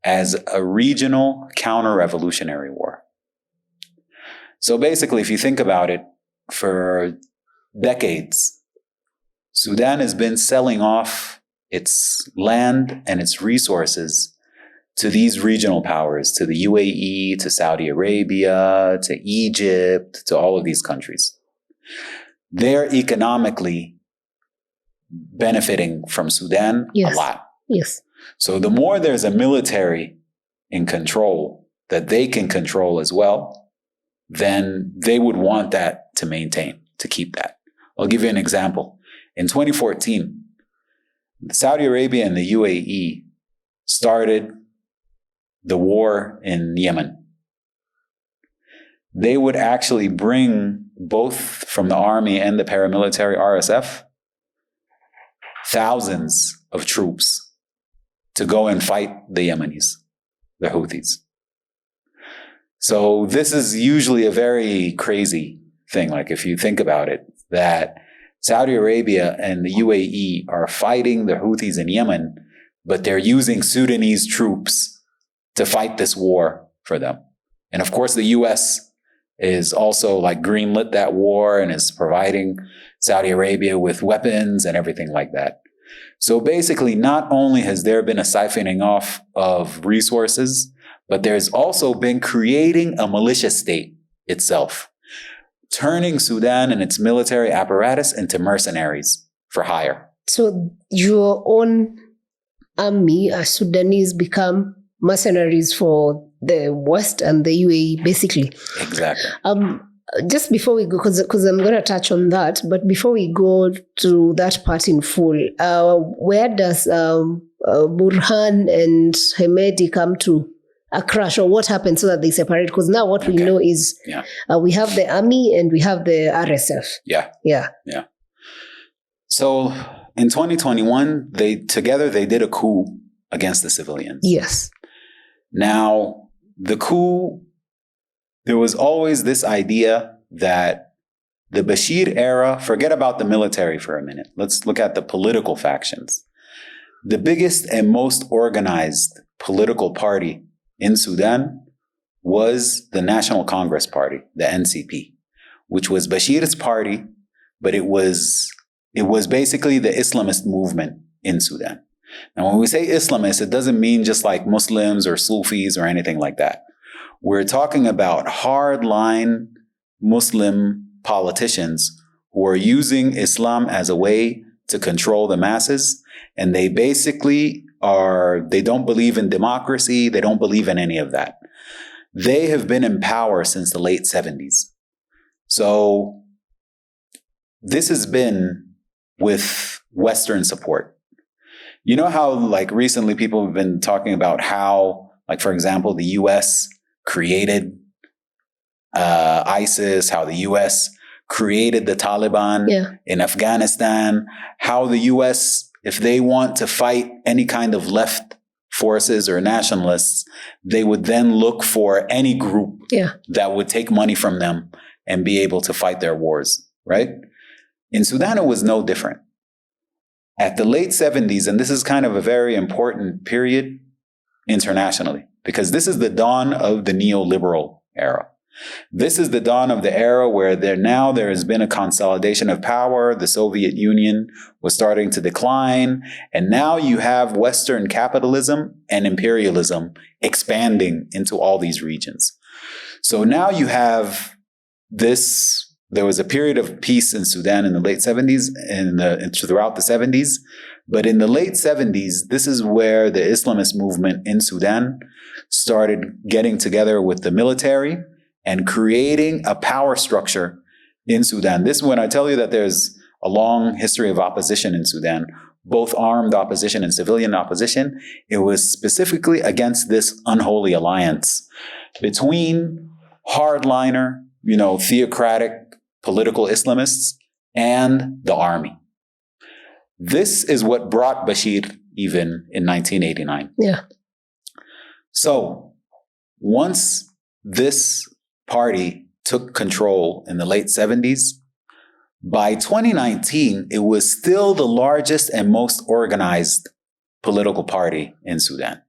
as a regional counter-revolutionary war. So basically, if you think about it, for decades, Sudan has been selling off its land and its resources to these regional powers, to the UAE, to Saudi Arabia, to Egypt, to all of these countries. They're economically benefiting from Sudan a lot. Yes. So the more there's a military in control that they can control as well, then they would want that to maintain, to keep that. I'll give you an example. In 2014, Saudi Arabia and the UAE started the war in Yemen. They would actually bring, both from the army and the paramilitary RSF, thousands of troops to go and fight the Yemenis, the Houthis. So this is usually a very crazy thing. Like if you think about it, that Saudi Arabia and the UAE are fighting the Houthis in Yemen, but they're using Sudanese troops to fight this war for them. And of course, the US is also like greenlit that war and is providing Saudi Arabia with weapons and everything like that. So basically, not only has there been a siphoning off of resources, but there's also been creating a militia state itself, turning Sudan and its military apparatus into mercenaries for hire. So your own army, Sudanese, become mercenaries for the West and the UAE, basically. Exactly. Just before we go, because I'm going to touch on that, but before we go to that part in full, where does Burhan and Hemedti come to a crash, or what happened so that they separate? Because now what we know is we have the army and we have the RSF. Yeah. So in 2021, they did a coup against the civilians. Yes. Now, the coup, there was always this idea that the Bashir era, forget about the military for a minute. Let's look at the political factions. The biggest and most organized political party in Sudan was the National Congress Party, the NCP, which was Bashir's party, but it was basically the Islamist movement in Sudan. Now, when we say Islamist, it doesn't mean just like Muslims or Sufis or anything like that. We're talking about hardline Muslim politicians who are using Islam as a way to control the masses. And they basically they don't believe in democracy. They don't believe in any of that. They have been in power since the late 70s. So this has been with Western support. You know how like recently people have been talking about how, like, for example, the U.S. created ISIS, how the U.S. created the Taliban in Afghanistan, how the U.S., if they want to fight any kind of left forces or nationalists, they would then look for any group that would take money from them and be able to fight their wars, right? In Sudan, it was no different. At the late 70s, and this is kind of a very important period internationally, because this is the dawn of the neoliberal era. This is the dawn of the era where there has been a consolidation of power. The Soviet Union was starting to decline. And now you have Western capitalism and imperialism expanding into all these regions. So now you have there was a period of peace in Sudan in the late 70s and throughout the 70s. But in the late 70s, this is where the Islamist movement in Sudan started getting together with the military and creating a power structure in Sudan. This, when I tell you that there's a long history of opposition in Sudan, both armed opposition and civilian opposition, it was specifically against this unholy alliance between hardliner, theocratic political Islamists and the army. This is what brought Bashir even in 1989. Yeah. So once this party took control in the late 70s, by 2019, it was still the largest and most organized political party in Sudan.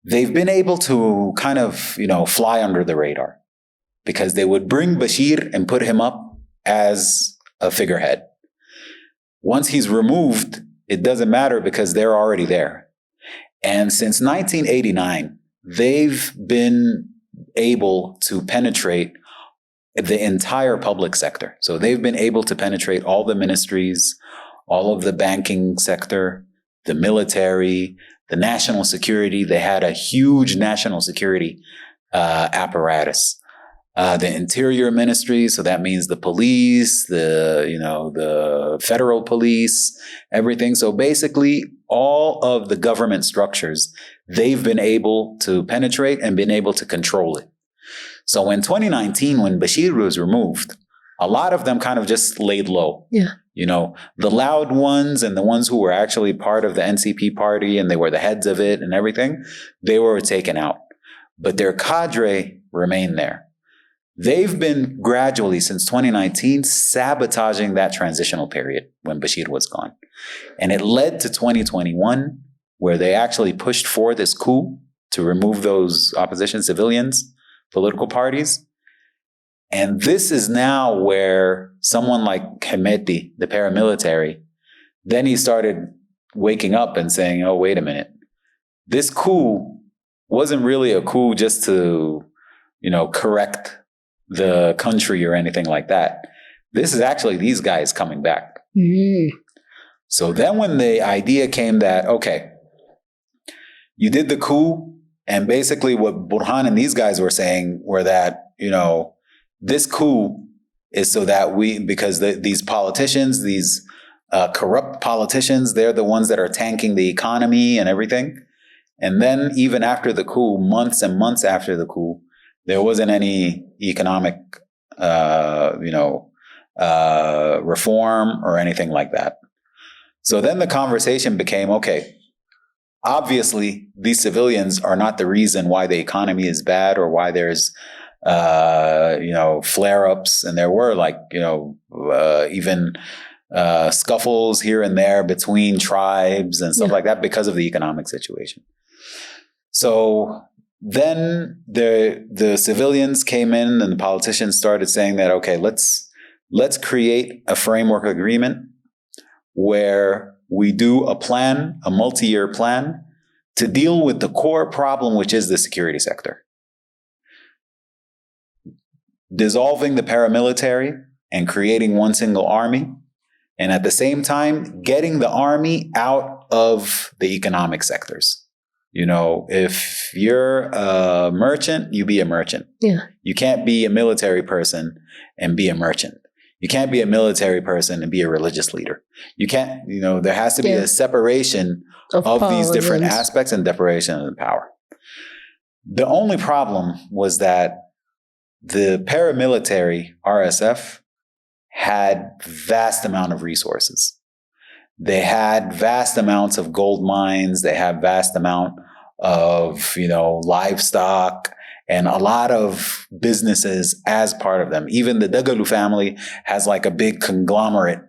They've been able to kind of, fly under the radar because they would bring Bashir and put him up as a figurehead. Once he's removed, it doesn't matter because they're already there. And since 1989, they've been able to penetrate the entire public sector. So they've been able to penetrate all the ministries, all of the banking sector, the military, the national security. They had a huge national security apparatus. The interior ministry, so that means the police, the federal police, everything. So basically, all of the government structures, they've been able to penetrate and been able to control it. So in 2019, when Bashir was removed, a lot of them kind of just laid low. Yeah. The loud ones and the ones who were actually part of the NCP party and they were the heads of it and everything, they were taken out. But their cadre remained there. They've been gradually, since 2019, sabotaging that transitional period when Bashir was gone. And it led to 2021, where they actually pushed for this coup to remove those opposition civilians, political parties. And this is now where someone like Hemedti, the paramilitary, then he started waking up and saying, oh, wait a minute. This coup wasn't really a coup just to, correct the country or anything like that. This is actually these guys coming back. Mm. So then when the idea came that, okay, you did the coup, And basically what Burhan and these guys were saying were that, this coup is so that because these politicians, these corrupt politicians, they're the ones that are tanking the economy and everything. And then even after the coup, months and months after the coup, there wasn't any economic, reform or anything like that. So then the conversation became, okay, obviously these civilians are not the reason why the economy is bad or why there's, flare-ups. And there were even scuffles here and there between tribes and stuff like that because of the economic situation. So then the civilians came in and the politicians started saying that, okay, let's create a framework agreement where we do a multi-year plan to deal with the core problem, which is the security sector. Dissolving the paramilitary and creating one single army. And at the same time, getting the army out of the economic sectors. If you're a merchant, you be a merchant. Yeah. You can't be a military person and be a merchant. You can't be a military person and be a religious leader. You can't, there has to be a separation of these different aspects and separation of the power. The only problem was that the paramilitary RSF had vast amount of resources. They had vast amounts of gold mines. They had vast amount of, livestock and a lot of businesses as part of them. Even the Dagalu family has like a big conglomerate,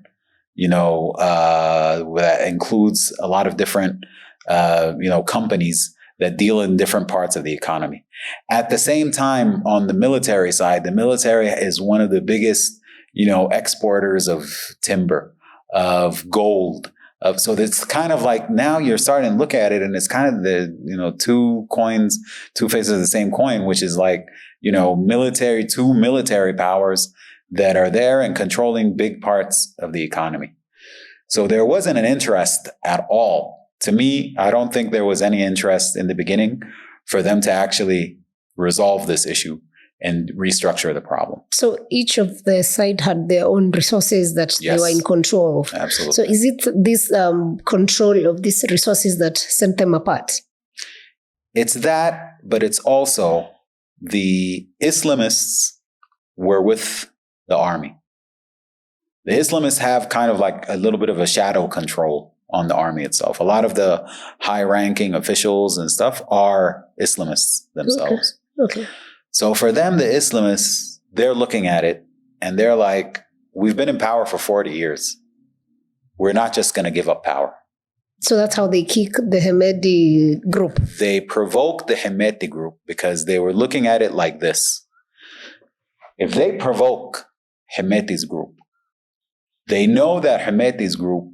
that includes a lot of different, companies that deal in different parts of the economy. At the same time, on the military side, the military is one of the biggest, exporters of timber, of gold. So it's kind of like now you're starting to look at it and it's kind of the, two faces of the same coin, which is like, two military powers that are there and controlling big parts of the economy. So there wasn't an interest at all. To me, I don't think there was any interest in the beginning for them to actually resolve this issue and restructure the problem. So each of the side had their own resources that they were in control of. Absolutely. So is it this control of these resources that sent them apart? It's that, but it's also the Islamists were with the army. The Islamists have kind of like a little bit of a shadow control on the army itself. A lot of the high-ranking officials and stuff are Islamists themselves. Okay. So for them, the Islamists, they're looking at it and they're like, we've been in power for 40 years. We're not just going to give up power. So that's how they kick the Hemedti group. They provoked the Hemedti group because they were looking at it like this. If they provoke Hemedti's group, they know that Hemedti's group,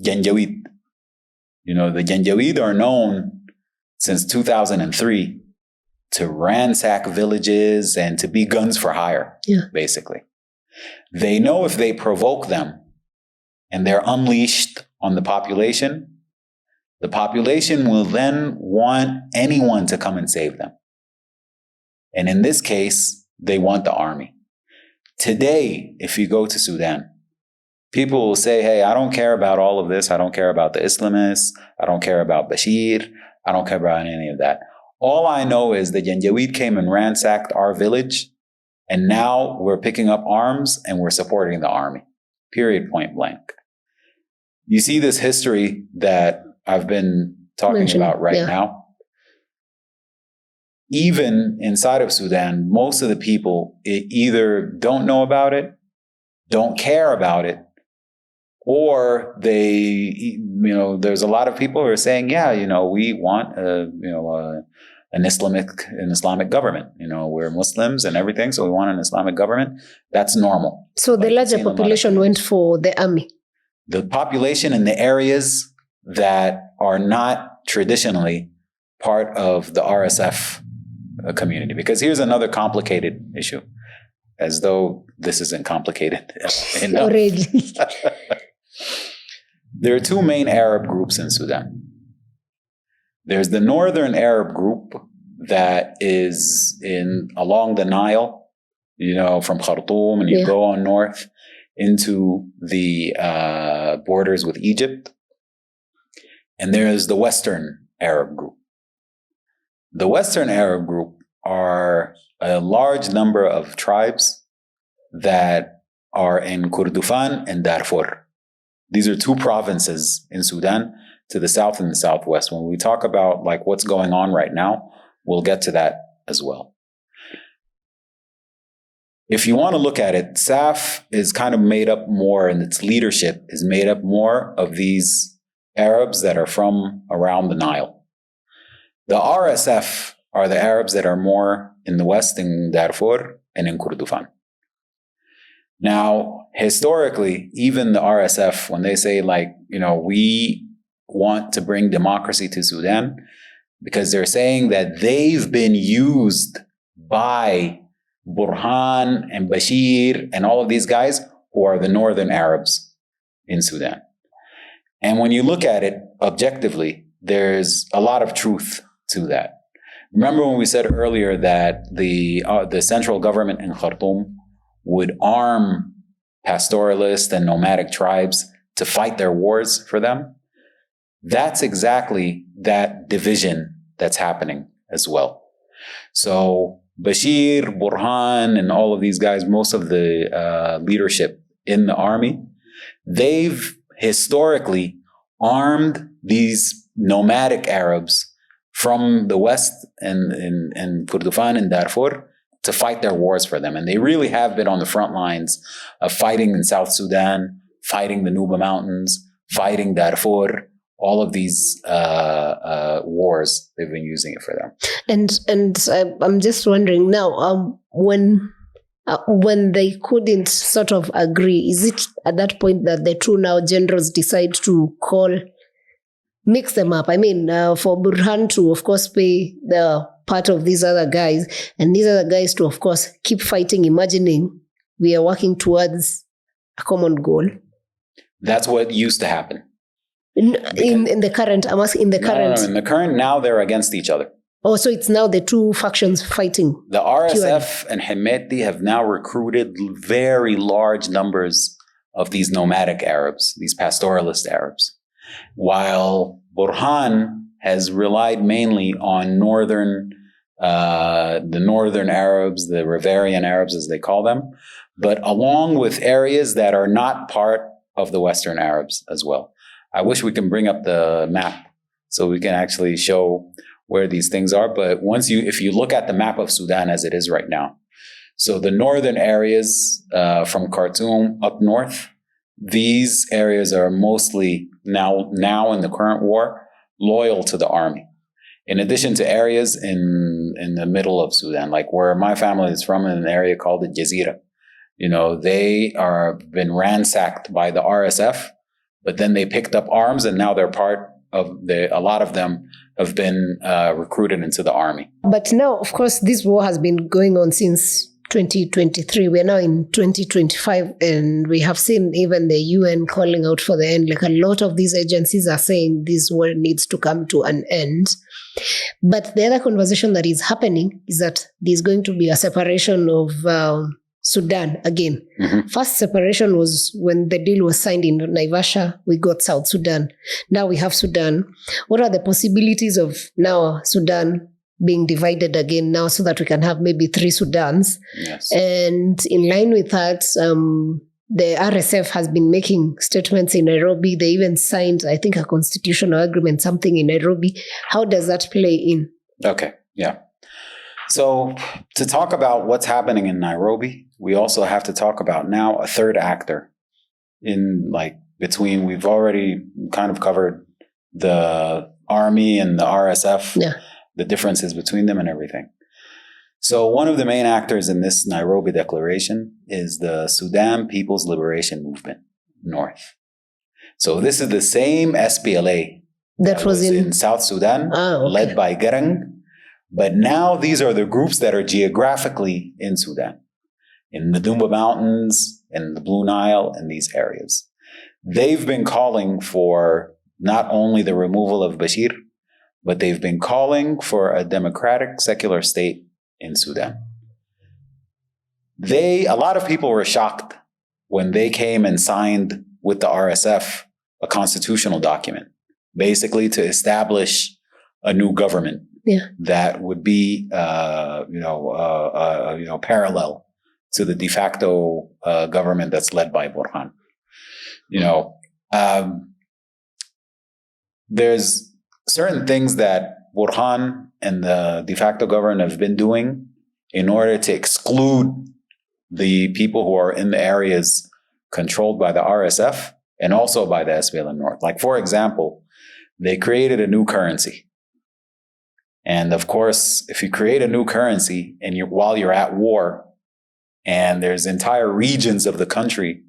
Janjaweed, the Janjaweed are known since 2003 to ransack villages and to be guns for hire, basically. They know if they provoke them and they're unleashed on the population will then want anyone to come and save them. And in this case, they want the army. Today, if you go to Sudan, people will say, hey, I don't care about all of this. I don't care about the Islamists. I don't care about Bashir. I don't care about any of that. All I know is the Janjaweed came and ransacked our village, and now we're picking up arms and we're supporting the army. Period, point blank. You see this history that I've been talking about right now. Even inside of Sudan, most of the people either don't know about it, don't care about it, or they, there's a lot of people who are saying, we want an Islamic government. We're Muslims and everything, so we want an Islamic government. That's normal. So the larger population went for the army. The population in the areas that are not traditionally part of the RSF community. Because here's another complicated issue, as though this isn't complicated enough. Already. There are two main Arab groups in Sudan. There's the Northern Arab group that is along the Nile, from Khartoum, and you go on north into the borders with Egypt. And there's the Western Arab group. The Western Arab group are a large number of tribes that are in Kordofan and Darfur. These are two provinces in Sudan to the south and the southwest. When we talk about what's going on right now, we'll get to that as well. If you want to look at it, SAF is kind of made up more, and its leadership is made up more of these Arabs that are from around the Nile. The RSF are the Arabs that are more in the west, in Darfur and in Kordofan. Now, historically, even the RSF, when they say we want to bring democracy to Sudan, because they're saying that they've been used by Burhan and Bashir and all of these guys who are the northern Arabs in Sudan. And when you look at it objectively, there's a lot of truth to that. Remember when we said earlier that the central government in Khartoum would arm pastoralist and nomadic tribes to fight their wars for them? That's exactly that division that's happening as well. So Bashir, Burhan, and all of these guys, most of the leadership in the army, they've historically armed these nomadic Arabs from the west and Kordofan and Darfur to fight their wars for them. And they really have been on the front lines of fighting in South Sudan, fighting the Nuba Mountains, fighting Darfur, all of these wars, they've been using it for them. And I'm just wondering now, when they couldn't sort of agree, is it at that point that the two now generals decide to mix them up? I mean, for Burhan to, of course, pay the part of these other guys, and these other guys to, of course, keep fighting, imagining we are working towards a common goal. That's what used to happen. In the current, I'm asking, in the current. No, in the current, now they're against each other. Oh, so it's now the two factions fighting. The RSF and Hemedti have now recruited very large numbers of these nomadic Arabs, these pastoralist Arabs, while Burhan has relied mainly on the northern Arabs, the Rivarian Arabs as they call them, but along with areas that are not part of the Western Arabs as well. I wish we can bring up the map so we can actually show where these things are. But if you look at the map of Sudan as it is right now, so the northern areas from Khartoum up north, these areas are mostly now in the current war loyal to the army. In addition to areas in the middle of Sudan, like where my family is from, in an area called the Jazeera. They are been ransacked by the RSF, but then they picked up arms, and now they're part of a lot of them have been recruited into the army. But now, of course, this war has been going on since 2023. We're now in 2025, and we have seen even the UN calling out for the end. Like a lot of these agencies are saying this war needs to come to an end. But the other conversation that is happening is that there's going to be a separation of Sudan again. Mm-hmm. First separation was when the deal was signed in Naivasha. We got South Sudan. Now we have Sudan. What are the possibilities of now Sudan being divided again now so that we can have maybe 3 Sudans? Yes. And in line with that, the RSF has been making statements in Nairobi. They even signed, I think, a constitutional agreement, something in Nairobi. How does that play in? Okay, yeah. So to talk about what's happening in Nairobi, we also have to talk about now a third actor in between. We've already kind of covered the army and the RSF, the differences between them and everything. So one of the main actors in this Nairobi declaration is the Sudan People's Liberation Movement, North. So this is the same SPLA that was in South Sudan, led by Garang. But now these are the groups that are geographically in Sudan, in the Nuba Mountains, in the Blue Nile, and these areas. They've been calling for not only the removal of Bashir, but they've been calling for a democratic, secular state in Sudan. A lot of people were shocked when they came and signed with the RSF a constitutional document, basically to establish a new government that would be, parallel to the de facto government that's led by Burhan. There's certain things that Burhan and the de facto government have been doing in order to exclude the people who are in the areas controlled by the RSF and also by the SPLM North. Like, for example, they created a new currency. And of course, if you create a new currency and while you're at war, and there's entire regions of the country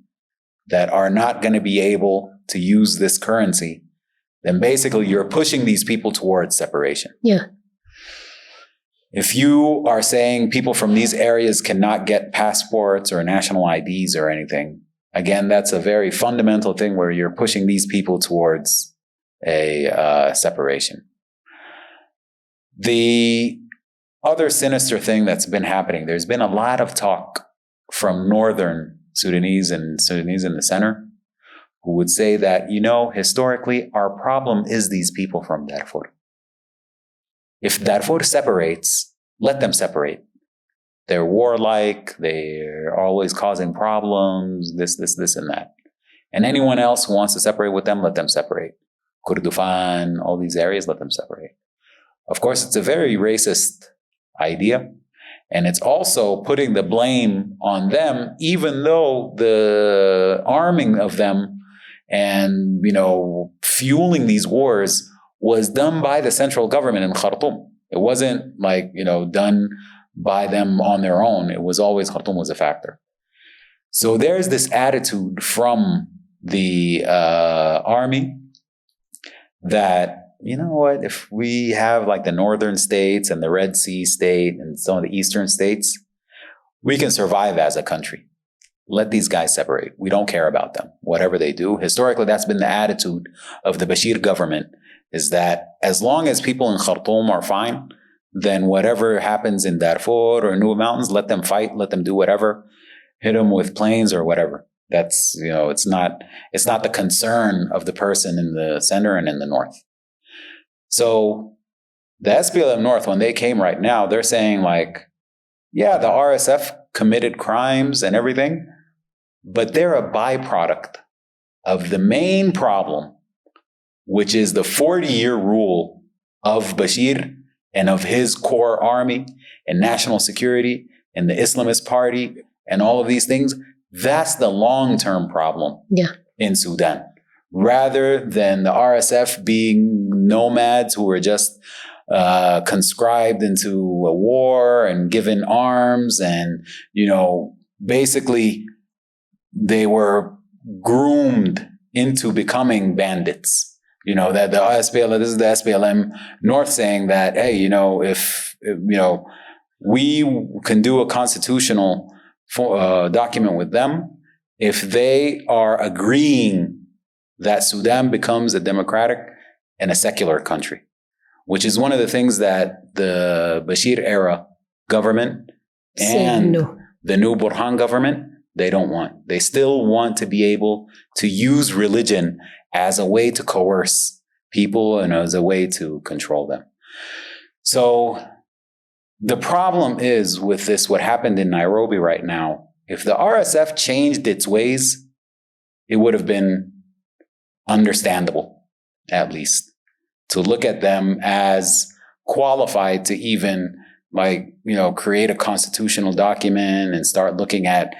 that are not going to be able to use this currency, then basically you're pushing these people towards separation. Yeah. If you are saying people from these areas cannot get passports or national IDs or anything, again, that's a very fundamental thing where you're pushing these people towards a separation. The other sinister thing that's been happening, there's been a lot of talk from northern Sudanese and Sudanese in the center who would say that, historically, our problem is these people from Darfur. If Darfur separates, let them separate. They're warlike, they're always causing problems, this, and that. And anyone else who wants to separate with them, let them separate. Kurdufan, all these areas, let them separate. Of course, it's a very racist idea. And it's also putting the blame on them, even though the arming of them and, fueling these wars was done by the central government in Khartoum. It wasn't done by them on their own. It was always Khartoum was a factor. So there's this attitude from the army that, if we have like the northern states and the Red Sea state and some of the eastern states, we can survive as a country. Let these guys separate. We don't care about them, whatever they do. Historically, that's been the attitude of the Bashir government, is that as long as people in Khartoum are fine, then whatever happens in Darfur or Nuba Mountains, let them fight, let them do whatever, hit them with planes or whatever. That's, it's not the concern of the person in the center and in the north. So the SPLM North, when they came right now, they're saying the RSF committed crimes and everything, but they're a byproduct of the main problem, which is the 40-year rule of Bashir and of his core army and national security and the Islamist party and all of these things. That's the long-term problem in Sudan. Rather than the RSF being nomads who were just conscribed into a war and given arms and, basically they were groomed into becoming bandits. That the SPLM, this is the SPLM North saying that, hey, if we can do a constitutional document with them, if they are agreeing that Sudan becomes a democratic and a secular country, which is one of the things that the Bashir era government and the new Burhan government, they don't want. They still want to be able to use religion as a way to coerce people and as a way to control them. So the problem is with this, what happened in Nairobi right now, if the RSF changed its ways, it would have been understandable, at least, to look at them as qualified to even create a constitutional document and start looking at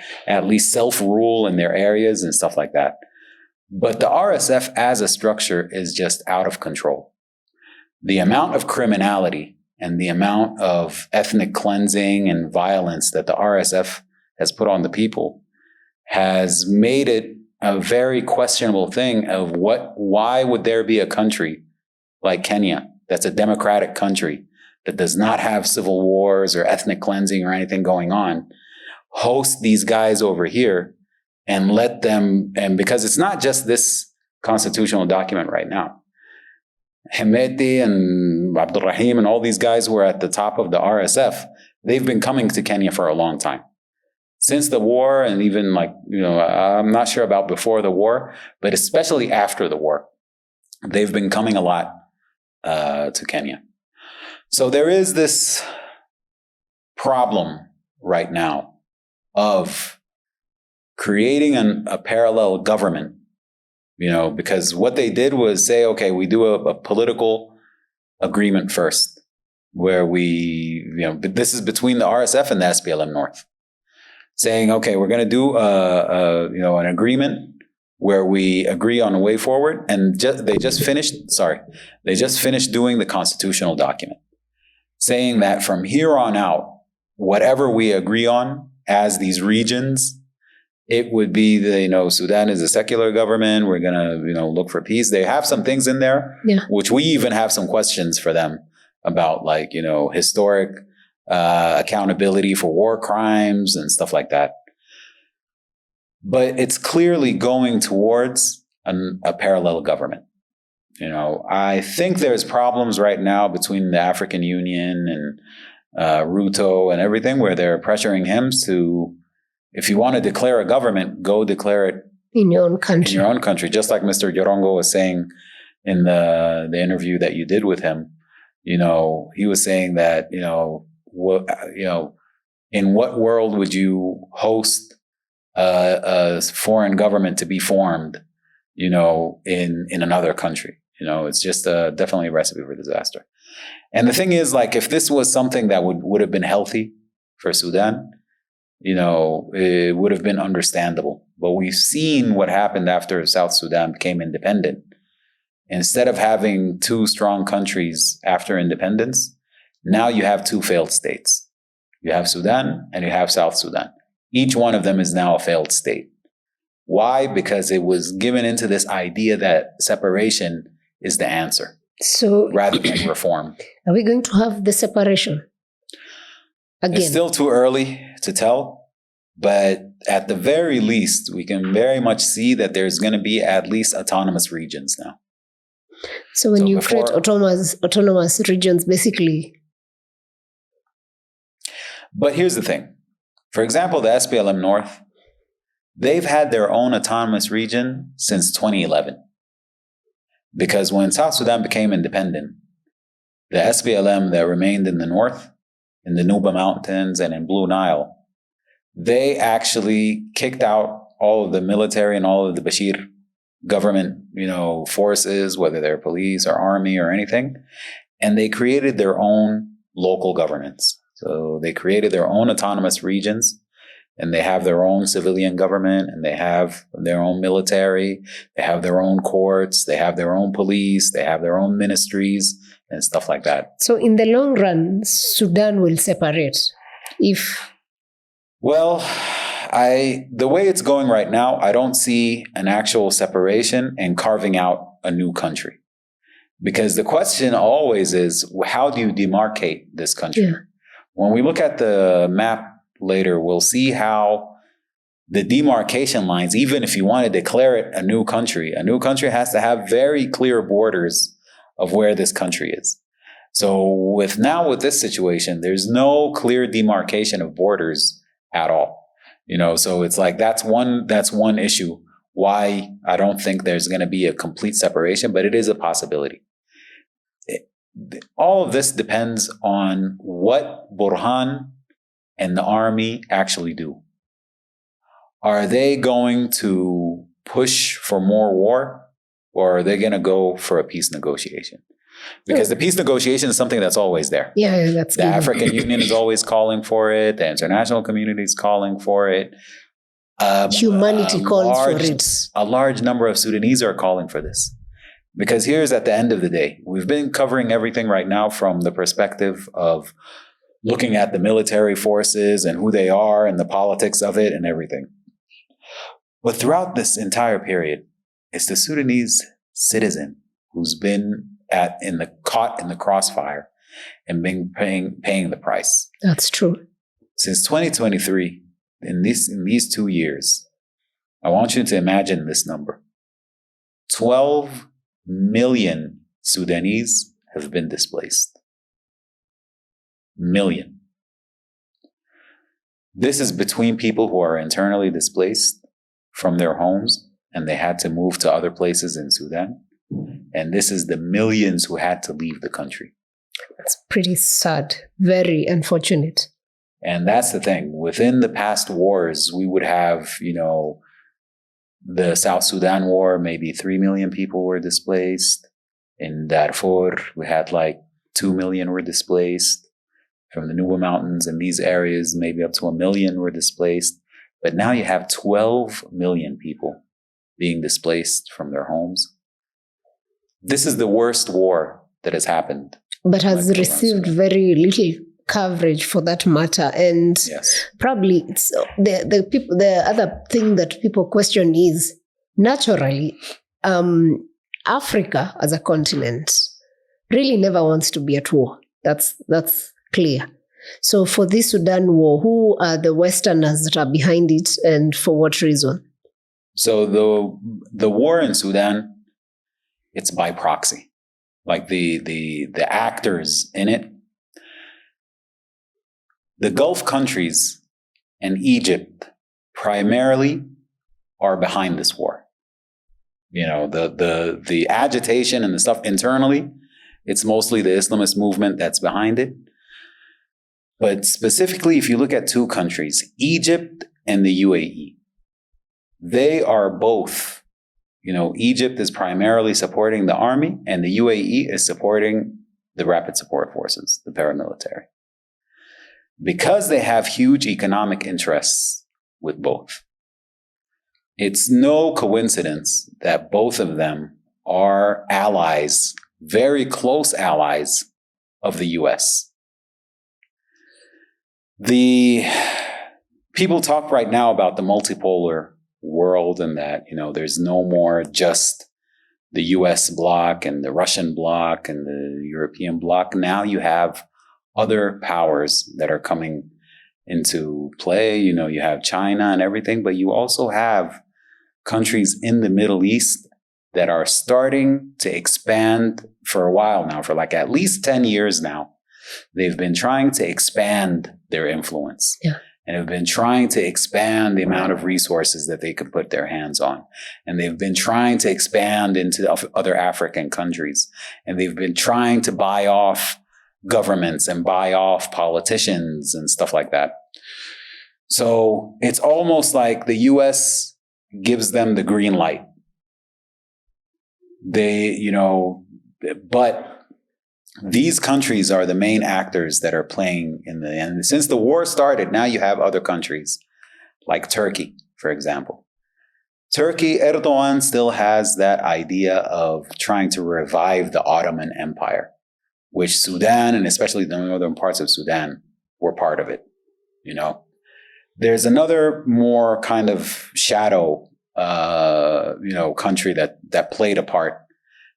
least self-rule in their areas and stuff like that. But the RSF as a structure is just out of control. The amount of criminality and the amount of ethnic cleansing and violence that the RSF has put on the people has made it a very questionable thing of why would there be a country like Kenya that's a democratic country that does not have civil wars or ethnic cleansing or anything going on, host these guys over here and let them, and because it's not just this constitutional document right now. Hemedti and Abdul Rahim and all these guys who are at the top of the RSF, they've been coming to Kenya for a long time. Since the war, and even I'm not sure about before the war, but especially after the war, they've been coming a lot to Kenya. So there is this problem right now of creating a parallel government, because what they did was say, okay, we do a political agreement first, where this is between the RSF and the SPLM North, saying, okay, we're going to do an agreement where we agree on a way forward, and they just finished doing the constitutional document, saying that from here on out, whatever we agree on as these regions, it would be Sudan is a secular government. We're going to, look for peace. They have some things in there, which we even have some questions for them about, historic accountability for war crimes and stuff like that. But it's clearly going towards a parallel government. I think there's problems right now between the African Union and Ruto and everything, where they're pressuring him to, if you want to declare a government, go declare it in your own country. In your own country, just like Mr. Yorongo was saying in the interview that you did with him. He was saying that in what world would you host a foreign government to be formed, in another country? It's just definitely a recipe for disaster. And the thing is, if this was something that would have been healthy for Sudan, it would have been understandable. But we've seen what happened after South Sudan became independent. Instead of having two strong countries after independence, now you have two failed states. You have Sudan and you have South Sudan. Each one of them is now a failed state. Why? Because it was given into this idea that separation is the answer, so rather than reform. Are we going to have the separation again? It's still too early to tell, but at the very least, we can very much see that there's going to be at least autonomous regions now. So when you create autonomous regions, basically. But here's the thing. For example, the SPLM North, they've had their own autonomous region since 2011. Because when South Sudan became independent, the SPLM that remained in the north, in the Nuba Mountains and in Blue Nile, they actually kicked out all of the military and all of the Bashir government, forces, whether they're police or army or anything, and they created their own local governments. So they created their own autonomous regions, and they have their own civilian government, and they have their own military, they have their own courts, they have their own police, they have their own ministries and stuff like that. So in the long run, Sudan will separate if... Well, the way it's going right now, I don't see an actual separation and carving out a new country. Because the question always is, how do you demarcate this country? Yeah. When we look at the map later, we'll see how the demarcation lines, even if you want to declare it a new country has to have very clear borders of where this country is. So with this situation, there's no clear demarcation of borders at all. So it's that's one issue why I don't think there's going to be a complete separation, but it is a possibility. All of this depends on what Burhan and the army actually do. Are they going to push for more war, or are they going to go for a peace negotiation? Because the peace negotiation is something that's always there. Yeah, that's the African Union is always calling for it. The international community is calling for it. Humanity calls for it. A large number of Sudanese are calling for this. Because here's at the end of the day, we've been covering everything right now from the perspective of looking at the military forces and who they are and the politics of it and everything. But throughout this entire period, it's the Sudanese citizen who's been caught in the crossfire and been paying the price. That's true. Since 2023, in these 2 years, I want you to imagine this number. 12 million Sudanese have been displaced. Million. This is between people who are internally displaced from their homes and they had to move to other places in Sudan. And this is the millions who had to leave the country. That's pretty sad. Very unfortunate. And that's the thing. Within the past wars, we would have, the South Sudan war, maybe 3 million people were displaced. In Darfur, we had like 2 million were displaced. From the Nuba Mountains and these areas, maybe up to 1 million were displaced. But now you have 12 million people being displaced from their homes. This is the worst war that has happened. But has received very little coverage for that matter. And yes. Probably it's the other thing that people question is, naturally, Africa as a continent really never wants to be at war. That's clear. So for this Sudan war, who are the Westerners that are behind it and for what reason? So the war in Sudan, it's by proxy. Like the actors in it, the Gulf countries and Egypt primarily are behind this war. The agitation and the stuff internally, it's mostly the Islamist movement that's behind it. But specifically, if you look at two countries, Egypt and the UAE, they are both, Egypt is primarily supporting the army and the UAE is supporting the rapid support forces, the paramilitary. Because they have huge economic interests with both, it's no coincidence that both of them are allies, very close allies of the US. The people talk right now about the multipolar world and that, there's no more just the US bloc and the Russian bloc and the European bloc. Now you have other powers that are coming into play. You have China and everything, but you also have countries in the Middle East that are starting to expand for a while now, for like at least 10 years now. They've been trying to expand their influence and have been trying to expand the amount of resources that they can put their hands on. And they've been trying to expand into other African countries. And they've been trying to buy off governments and buy off politicians and stuff like that. So it's almost like the US gives them the green light. But these countries are the main actors that are playing and since the war started, now you have other countries like Turkey, for example. Turkey, Erdogan still has that idea of trying to revive the Ottoman Empire, which Sudan, and especially the northern parts of Sudan, were part of it. There's another more kind of shadow, country that played a part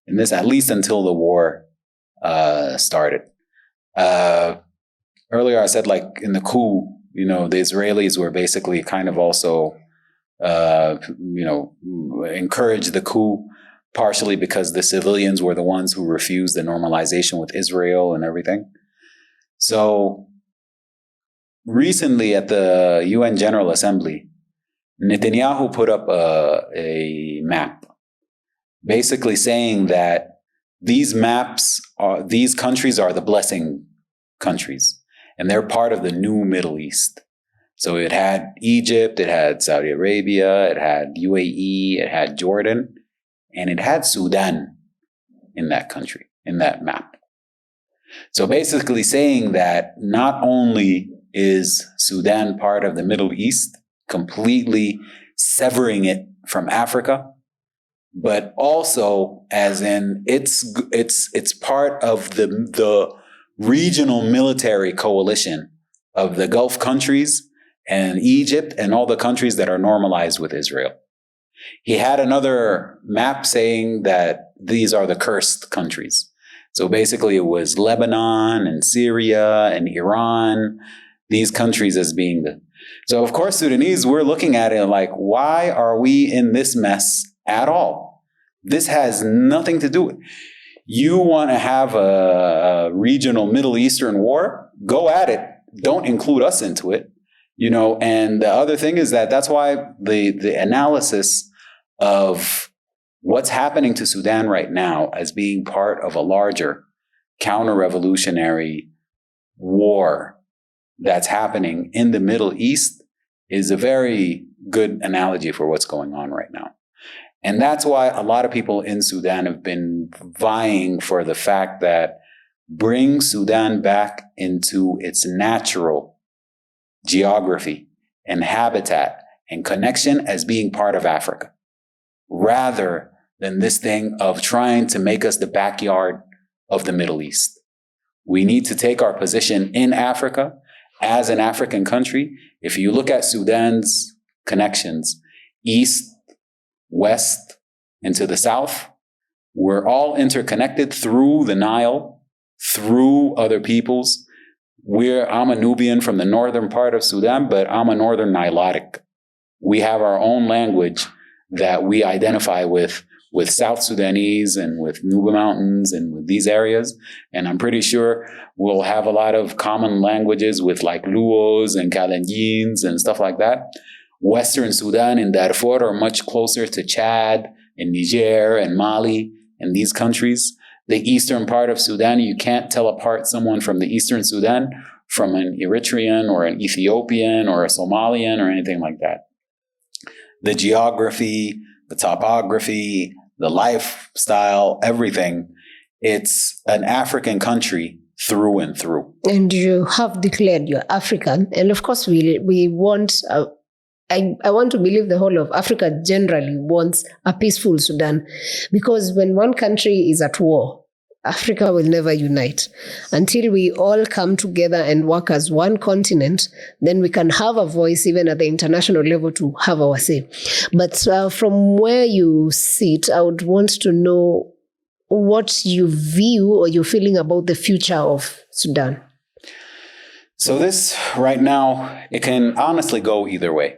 in this, at least until the war started. Earlier I said, like in the coup, the Israelis were basically kind of also, encouraged the coup partially because the civilians were the ones who refused the normalization with Israel and everything. So recently at the UN General Assembly, Netanyahu put up a map basically saying that these countries are the blessing countries, and they're part of the new Middle East. So it had Egypt, it had Saudi Arabia, it had UAE, it had Jordan, and it had Sudan in that country, in that map. So basically saying that not only is Sudan part of the Middle East, completely severing it from Africa, but also as in it's part of the regional military coalition of the Gulf countries and Egypt and all the countries that are normalized with Israel. He had another map saying that these are the cursed countries. So basically it was Lebanon and Syria and Iran, these countries as being so of course Sudanese, we're looking at it like, why are we in this mess at all? This has nothing to do with, You want to have a regional Middle Eastern war? Go at it. Don't include us into it. And the other thing is that's why the analysis of what's happening to Sudan right now as being part of a larger counter-revolutionary war that's happening in the Middle East is a very good analogy for what's going on right now. And that's why a lot of people in Sudan have been vying for the fact that bring Sudan back into its natural geography and habitat and connection as being part of Africa, rather than this thing of trying to make us the backyard of the Middle East. We need to take our position in Africa as an African country. If you look at Sudan's connections, east, west, and to the south, we're all interconnected through the Nile, through other peoples. I'm a Nubian from the northern part of Sudan, but I'm a Northern Nilotic. We have our own language that we identify with South Sudanese and with Nuba Mountains and with these areas. And I'm pretty sure we'll have a lot of common languages with like Luos and Kalenjins and stuff like that. Western Sudan and Darfur are much closer to Chad and Niger and Mali and these countries. The eastern part of Sudan, you can't tell apart someone from the eastern Sudan from an Eritrean or an Ethiopian or a Somalian or anything like that. The geography, the topography, the lifestyle, everything, it's an African country through and through. And you have declared you're African. And of course, we want... I want to believe the whole of Africa generally wants a peaceful Sudan, because when one country is at war, Africa will never unite. Until we all come together and work as one continent, then we can have a voice even at the international level to have our say. But from where you sit, I would want to know what you view or you're feeling about the future of Sudan. So this right now, it can honestly go either way.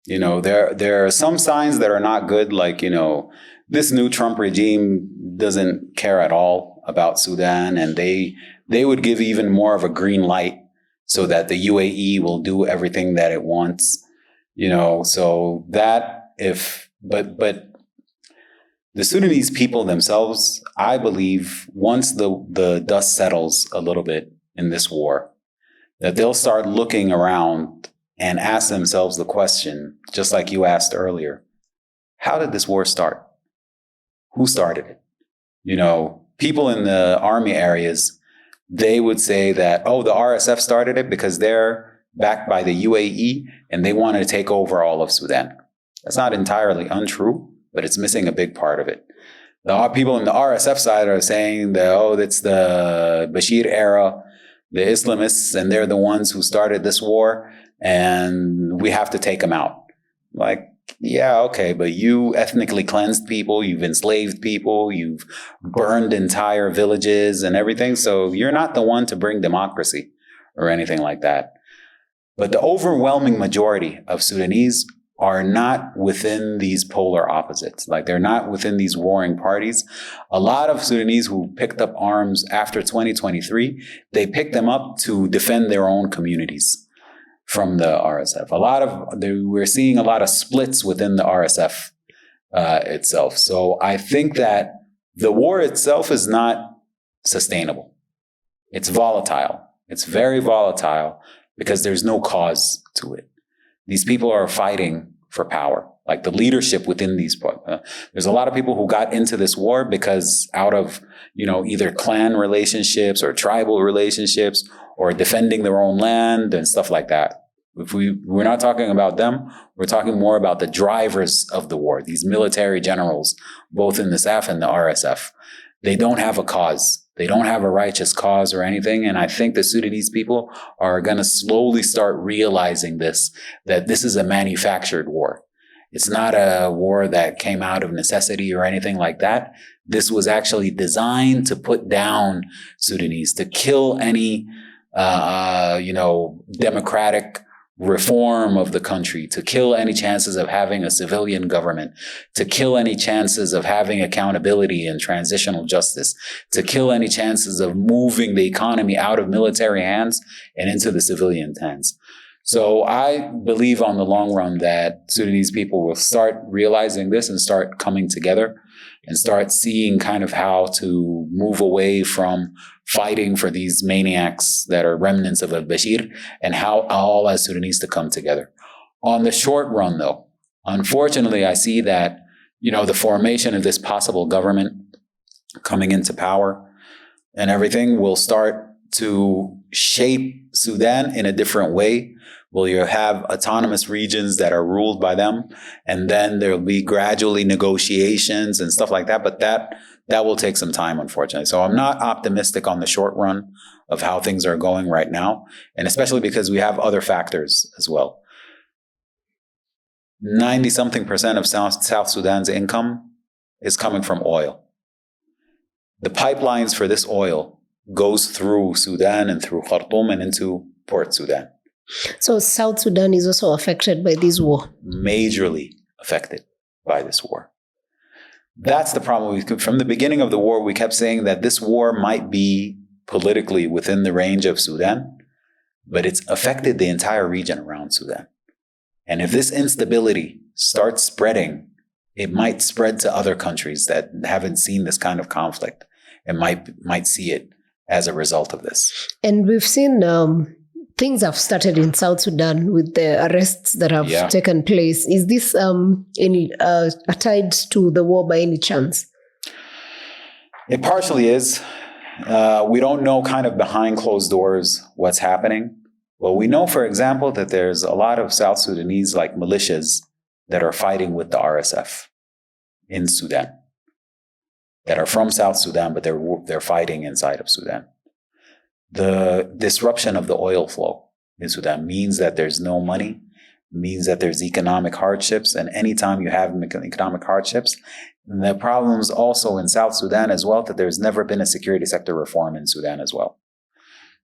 There are some signs that are not good, like, this new Trump regime doesn't care at all about Sudan, and they would give even more of a green light so that the UAE will do everything that it wants, so that but the Sudanese people themselves, I believe, once the dust settles a little bit in this war, that they'll start looking around and ask themselves the question, just like you asked earlier, how did this war start? Who started it? People in the army areas, they would say that, the RSF started it because they're backed by the UAE and they wanted to take over all of Sudan. That's not entirely untrue, but it's missing a big part of it. The people in the RSF side are saying that, it's the Bashir era, the Islamists, and they're the ones who started this war, and we have to take them out. Like, yeah, okay, but you ethnically cleansed people, you've enslaved people, you've burned entire villages and everything, so you're not the one to bring democracy or anything like that. But the overwhelming majority of Sudanese are not within these polar opposites. Like, they're not within these warring parties. A lot of Sudanese who picked up arms after 2023, they picked them up to defend their own communities from the RSF. We're seeing a lot of splits within the RSF itself. So I think that the war itself is not sustainable. It's volatile. It's very volatile because there's no cause to it. These people are fighting for power, like the leadership within these. There's a lot of people who got into this war because out of, either clan relationships or tribal relationships or defending their own land and stuff like that. We're not talking about them. We're talking more about the drivers of the war, these military generals, both in the SAF and the RSF. They don't have a cause. They don't have a righteous cause or anything. And I think the Sudanese people are going to slowly start realizing that this is a manufactured war. It's not a war that came out of necessity or anything like that. This was actually designed to put down Sudanese, to kill any, democratic reform of the country, to kill any chances of having a civilian government, to kill any chances of having accountability and transitional justice, to kill any chances of moving the economy out of military hands and into the civilian hands. So I believe on the long run that Sudanese people will start realizing this and start coming together and start seeing kind of how to move away from fighting for these maniacs that are remnants of Al Bashir, and how all as Sudanese to come together. On the short run, though, unfortunately, I see that, the formation of this possible government coming into power and everything will start to shape Sudan in a different way. Well, you have autonomous regions that are ruled by them, and then there'll be gradually negotiations and stuff like that. But that will take some time, unfortunately. So I'm not optimistic on the short run of how things are going right now, and especially because we have other factors as well. 90-something% of South Sudan's income is coming from oil. The pipelines for this oil goes through Sudan and through Khartoum and into Port Sudan. So South Sudan is also affected by this war? Majorly affected by this war. That's the problem. From the beginning of the war, we kept saying that this war might be politically within the range of Sudan, but it's affected the entire region around Sudan. And if this instability starts spreading, it might spread to other countries that haven't seen this kind of conflict and might see it as a result of this. And we've seen things have started in South Sudan with the arrests that have taken place. Is this tied to the war by any chance? It partially is. We don't know kind of behind closed doors what's happening. Well, we know, for example, that there's a lot of South Sudanese like militias that are fighting with the RSF in Sudan, that are from South Sudan, but they're fighting inside of Sudan. The disruption of the oil flow in Sudan means that there's no money, means that there's economic hardships. And anytime you have economic hardships, the problems also in South Sudan as well, that there's never been a security sector reform in Sudan as well.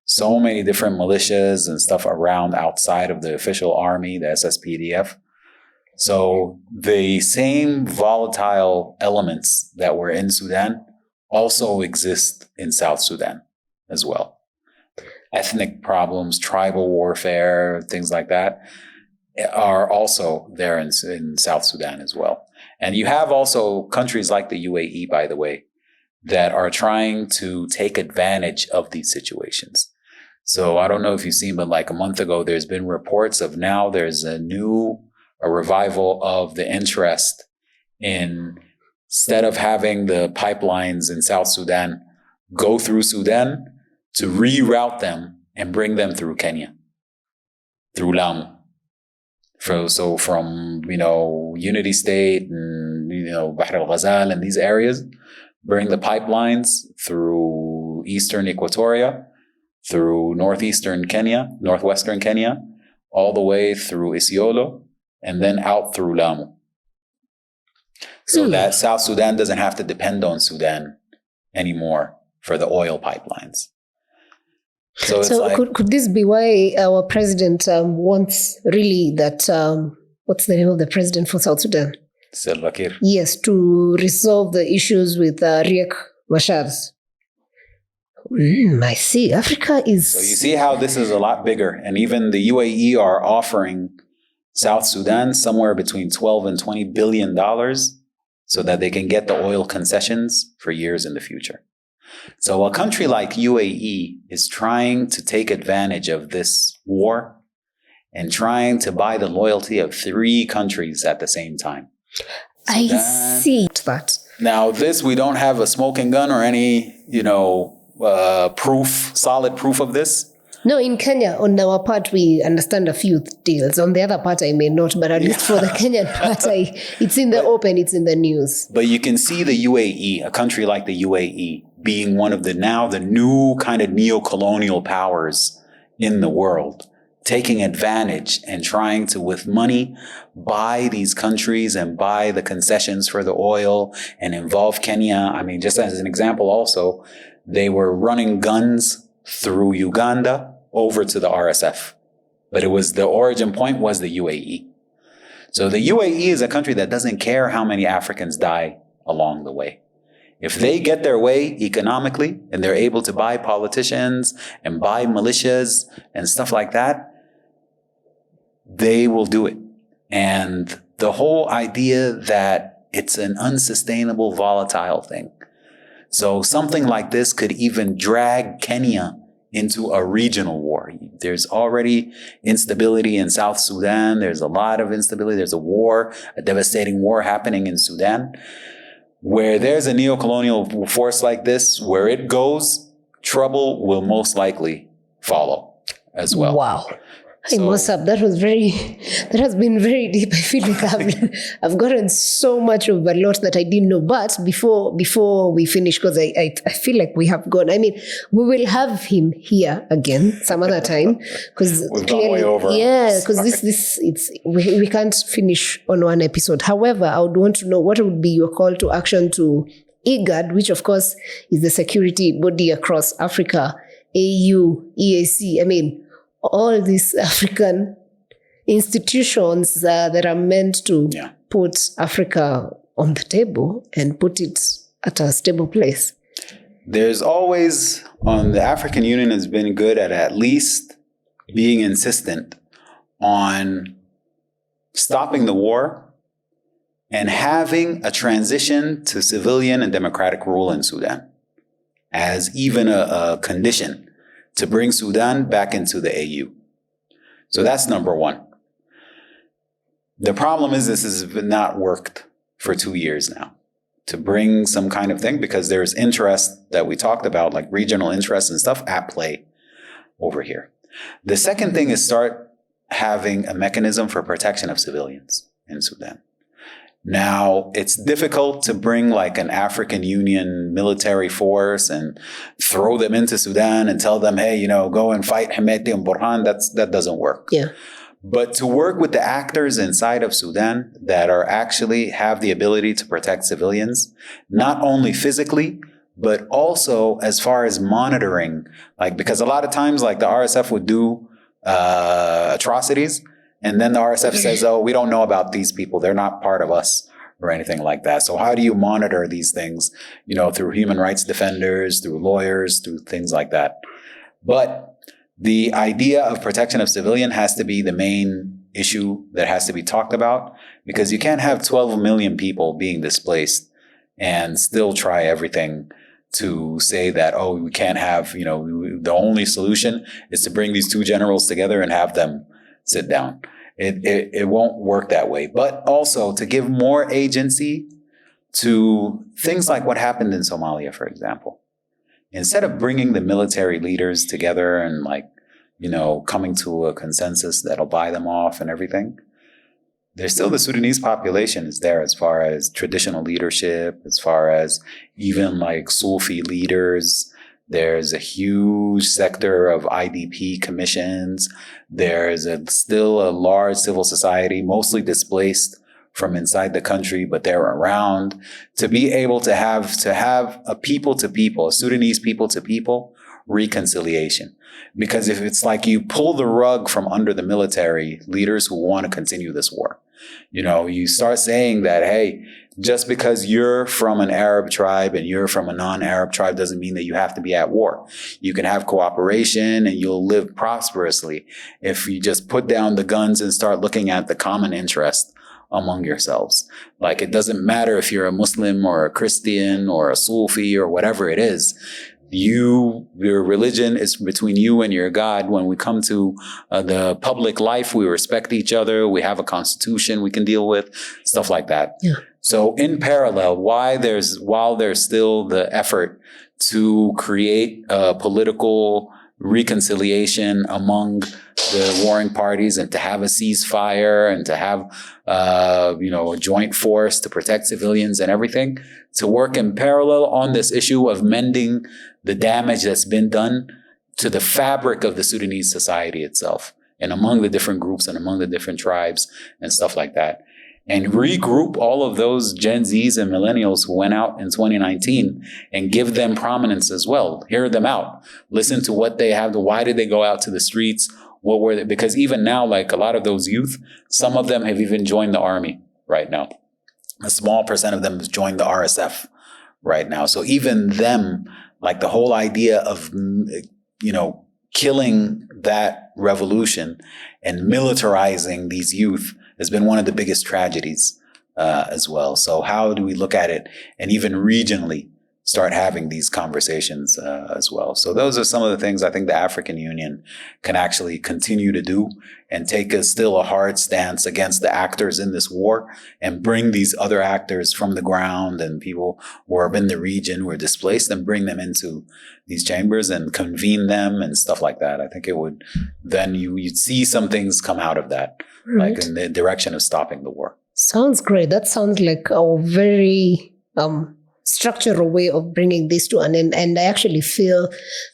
So many different militias and stuff around outside of the official army, the SSPDF. So the same volatile elements that were in Sudan also exist in South Sudan as well. Ethnic problems, tribal warfare, things like that are also there in South Sudan as well. And you have also countries like the U.A.E., by the way, that are trying to take advantage of these situations. So I don't know if you've seen, but like a month ago, there's been reports of now there's a revival of the interest in, instead of having the pipelines in South Sudan go through Sudan, to reroute them and bring them through Kenya, through Lamu. So from, Unity State and, Bahr al-Ghazal and these areas, bring the pipelines through Eastern Equatoria, through northwestern Kenya, all the way through Isiolo, and then out through Lamu. So that South Sudan doesn't have to depend on Sudan anymore for the oil pipelines. So could this be why our president wants really that, what's the name of the president for South Sudan? Salva Kiir. Yes, to resolve the issues with Riek Machar. I see. Africa is... So you see how this is a lot bigger. And even the UAE are offering South Sudan somewhere between $12 and $20 billion so that they can get the oil concessions for years in the future. So a country like UAE is trying to take advantage of this war and trying to buy the loyalty of 3 countries at the same time. I see that. Now, we don't have a smoking gun or any, solid proof of this. No, in Kenya, on our part, we understand a few deals. On the other part, I may not, but at least for the Kenyan part, it's in the open, it's in the news. But you can see the UAE, a country like the UAE, being one of the new kind of neocolonial powers in the world, taking advantage and trying to, with money, buy these countries and buy the concessions for the oil and involve Kenya. I mean, just as an example also, they were running guns through Uganda over to the RSF but the origin point was the UAE. So the UAE is a country that doesn't care how many Africans die along the way. If they get their way economically and they're able to buy politicians and buy militias and stuff like that, they will do it. And the whole idea that it's an unsustainable, volatile thing. So something like this could even drag Kenya into a regional war. There's already instability in South Sudan. There's a lot of instability. There's a war, a devastating war happening in Sudan. Where there's a neocolonial force like this, where it goes, trouble will most likely follow as well. Wow. Hey, Mosaab, that has been very deep. I feel like I've gotten so much of a lot that I didn't know. But before we finish, because I feel like we have gone. I mean, we will have him here again some other time because we've gone way over. Yeah, because we can't finish on one episode. However, I would want to know what would be your call to action to IGAD, which of course is the security body across Africa, AU, EAC. I mean, all these African institutions that are meant to put Africa on the table and put it at a stable place. There's always, the African Union has been good at least being insistent on stopping the war and having a transition to civilian and democratic rule in Sudan as even a condition to bring Sudan back into the AU. So that's number one. The problem is this has not worked for 2 years now to bring some kind of thing because there's interest that we talked about, like regional interests and stuff at play over here. The second thing is start having a mechanism for protection of civilians in Sudan. Now, it's difficult to bring like an African Union military force and throw them into Sudan and tell them, hey, go and fight Hemedti and Burhan. That doesn't work. Yeah. But to work with the actors inside of Sudan that are actually have the ability to protect civilians, not only physically, but also as far as monitoring, because a lot of times the RSF would do atrocities. And then the RSF says, oh, we don't know about these people. They're not part of us or anything like that. So how do you monitor these things, through human rights defenders, through lawyers, through things like that? But the idea of protection of civilian has to be the main issue that has to be talked about because you can't have 12 million people being displaced and still try everything to say that, oh, we can't have, the only solution is to bring these two generals together and have them sit down. It won't work that way. But also to give more agency to things like what happened in Somalia, for example. Instead of bringing the military leaders together and coming to a consensus that'll buy them off and everything, there's still the Sudanese population is there as far as traditional leadership, as far as even Sufi leaders. There's a huge sector of IDP commissions. There's still a large civil society, mostly displaced from inside the country, but they're around. To be able to have a people-to-people, a Sudanese people-to-people reconciliation. Because if it's you pull the rug from under the military leaders who want to continue this war, you start saying that, hey, just because you're from an Arab tribe and you're from a non-Arab tribe doesn't mean that you have to be at war. You can have cooperation and you'll live prosperously if you just put down the guns and start looking at the common interest among yourselves. It doesn't matter if you're a Muslim or a Christian or a Sufi or whatever it is. Your religion is between you and your God. When we come to the public life, we respect each other. We have a constitution we can deal with, stuff like that. Yeah. So in parallel, while there's still the effort to create a political reconciliation among the warring parties and to have a ceasefire and to have a joint force to protect civilians and everything, to work in parallel on this issue of mending the damage that's been done to the fabric of the Sudanese society itself and among the different groups and among the different tribes and stuff like that. And regroup all of those Gen Zs and millennials who went out in 2019 and give them prominence as well. Hear them out. Listen to what they have. Why did they go out to the streets? What were they? Because even now, like a lot of those youth, some of them have even joined the army right now. A small percent of them has joined the RSF right now. So even them, like the whole idea of, killing that revolution and militarizing these youth has been one of the biggest tragedies as well. So how do we look at it and even regionally start having these conversations as well? So those are some of the things I think the African Union can actually continue to do and take still a hard stance against the actors in this war and bring these other actors from the ground and people who are in the region who are displaced and bring them into these chambers and convene them and stuff like that. I think it would, then you'd see some things come out of that, Right. like in the direction of stopping the war. Sounds great. That sounds like a very structural way of bringing this to an end. And I actually feel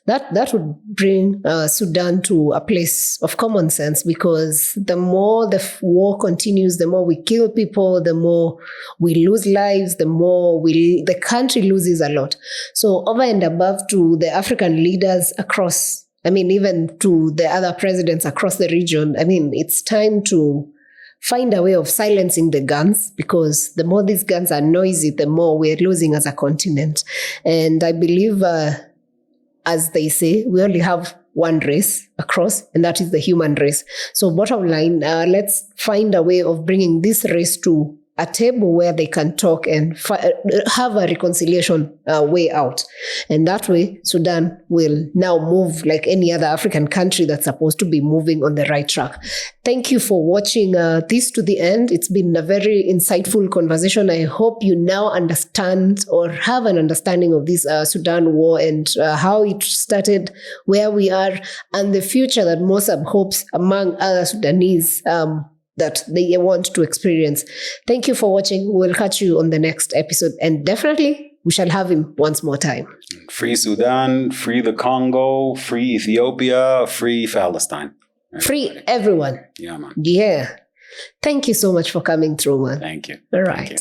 that would bring Sudan to a place of common sense, because the more the war continues, the more we kill people, the more we lose lives, the more the country loses a lot. So over and above to the African leaders across, even to the other presidents across the region, it's time to find a way of silencing the guns, because the more these guns are noisy, the more we're losing as a continent. And I believe, as they say, we only have one race across, and that is the human race. So bottom line, let's find a way of bringing this race to a table where they can talk and have a reconciliation way out. And that way, Sudan will now move like any other African country that's supposed to be moving on the right track. Thank you for watching this to the end. It's been a very insightful conversation. I hope you now understand or have an understanding of this Sudan war and how it started, where we are, and the future that Mosaab hopes among other Sudanese that they want to experience. Thank you for watching. We'll catch you on the next episode, and definitely we shall have him once more time. Free Sudan, free the Congo, free Ethiopia, free Palestine. Free everyone. Yeah, man. Yeah. Thank you so much for coming through, man. Thank you. All Thank right. you.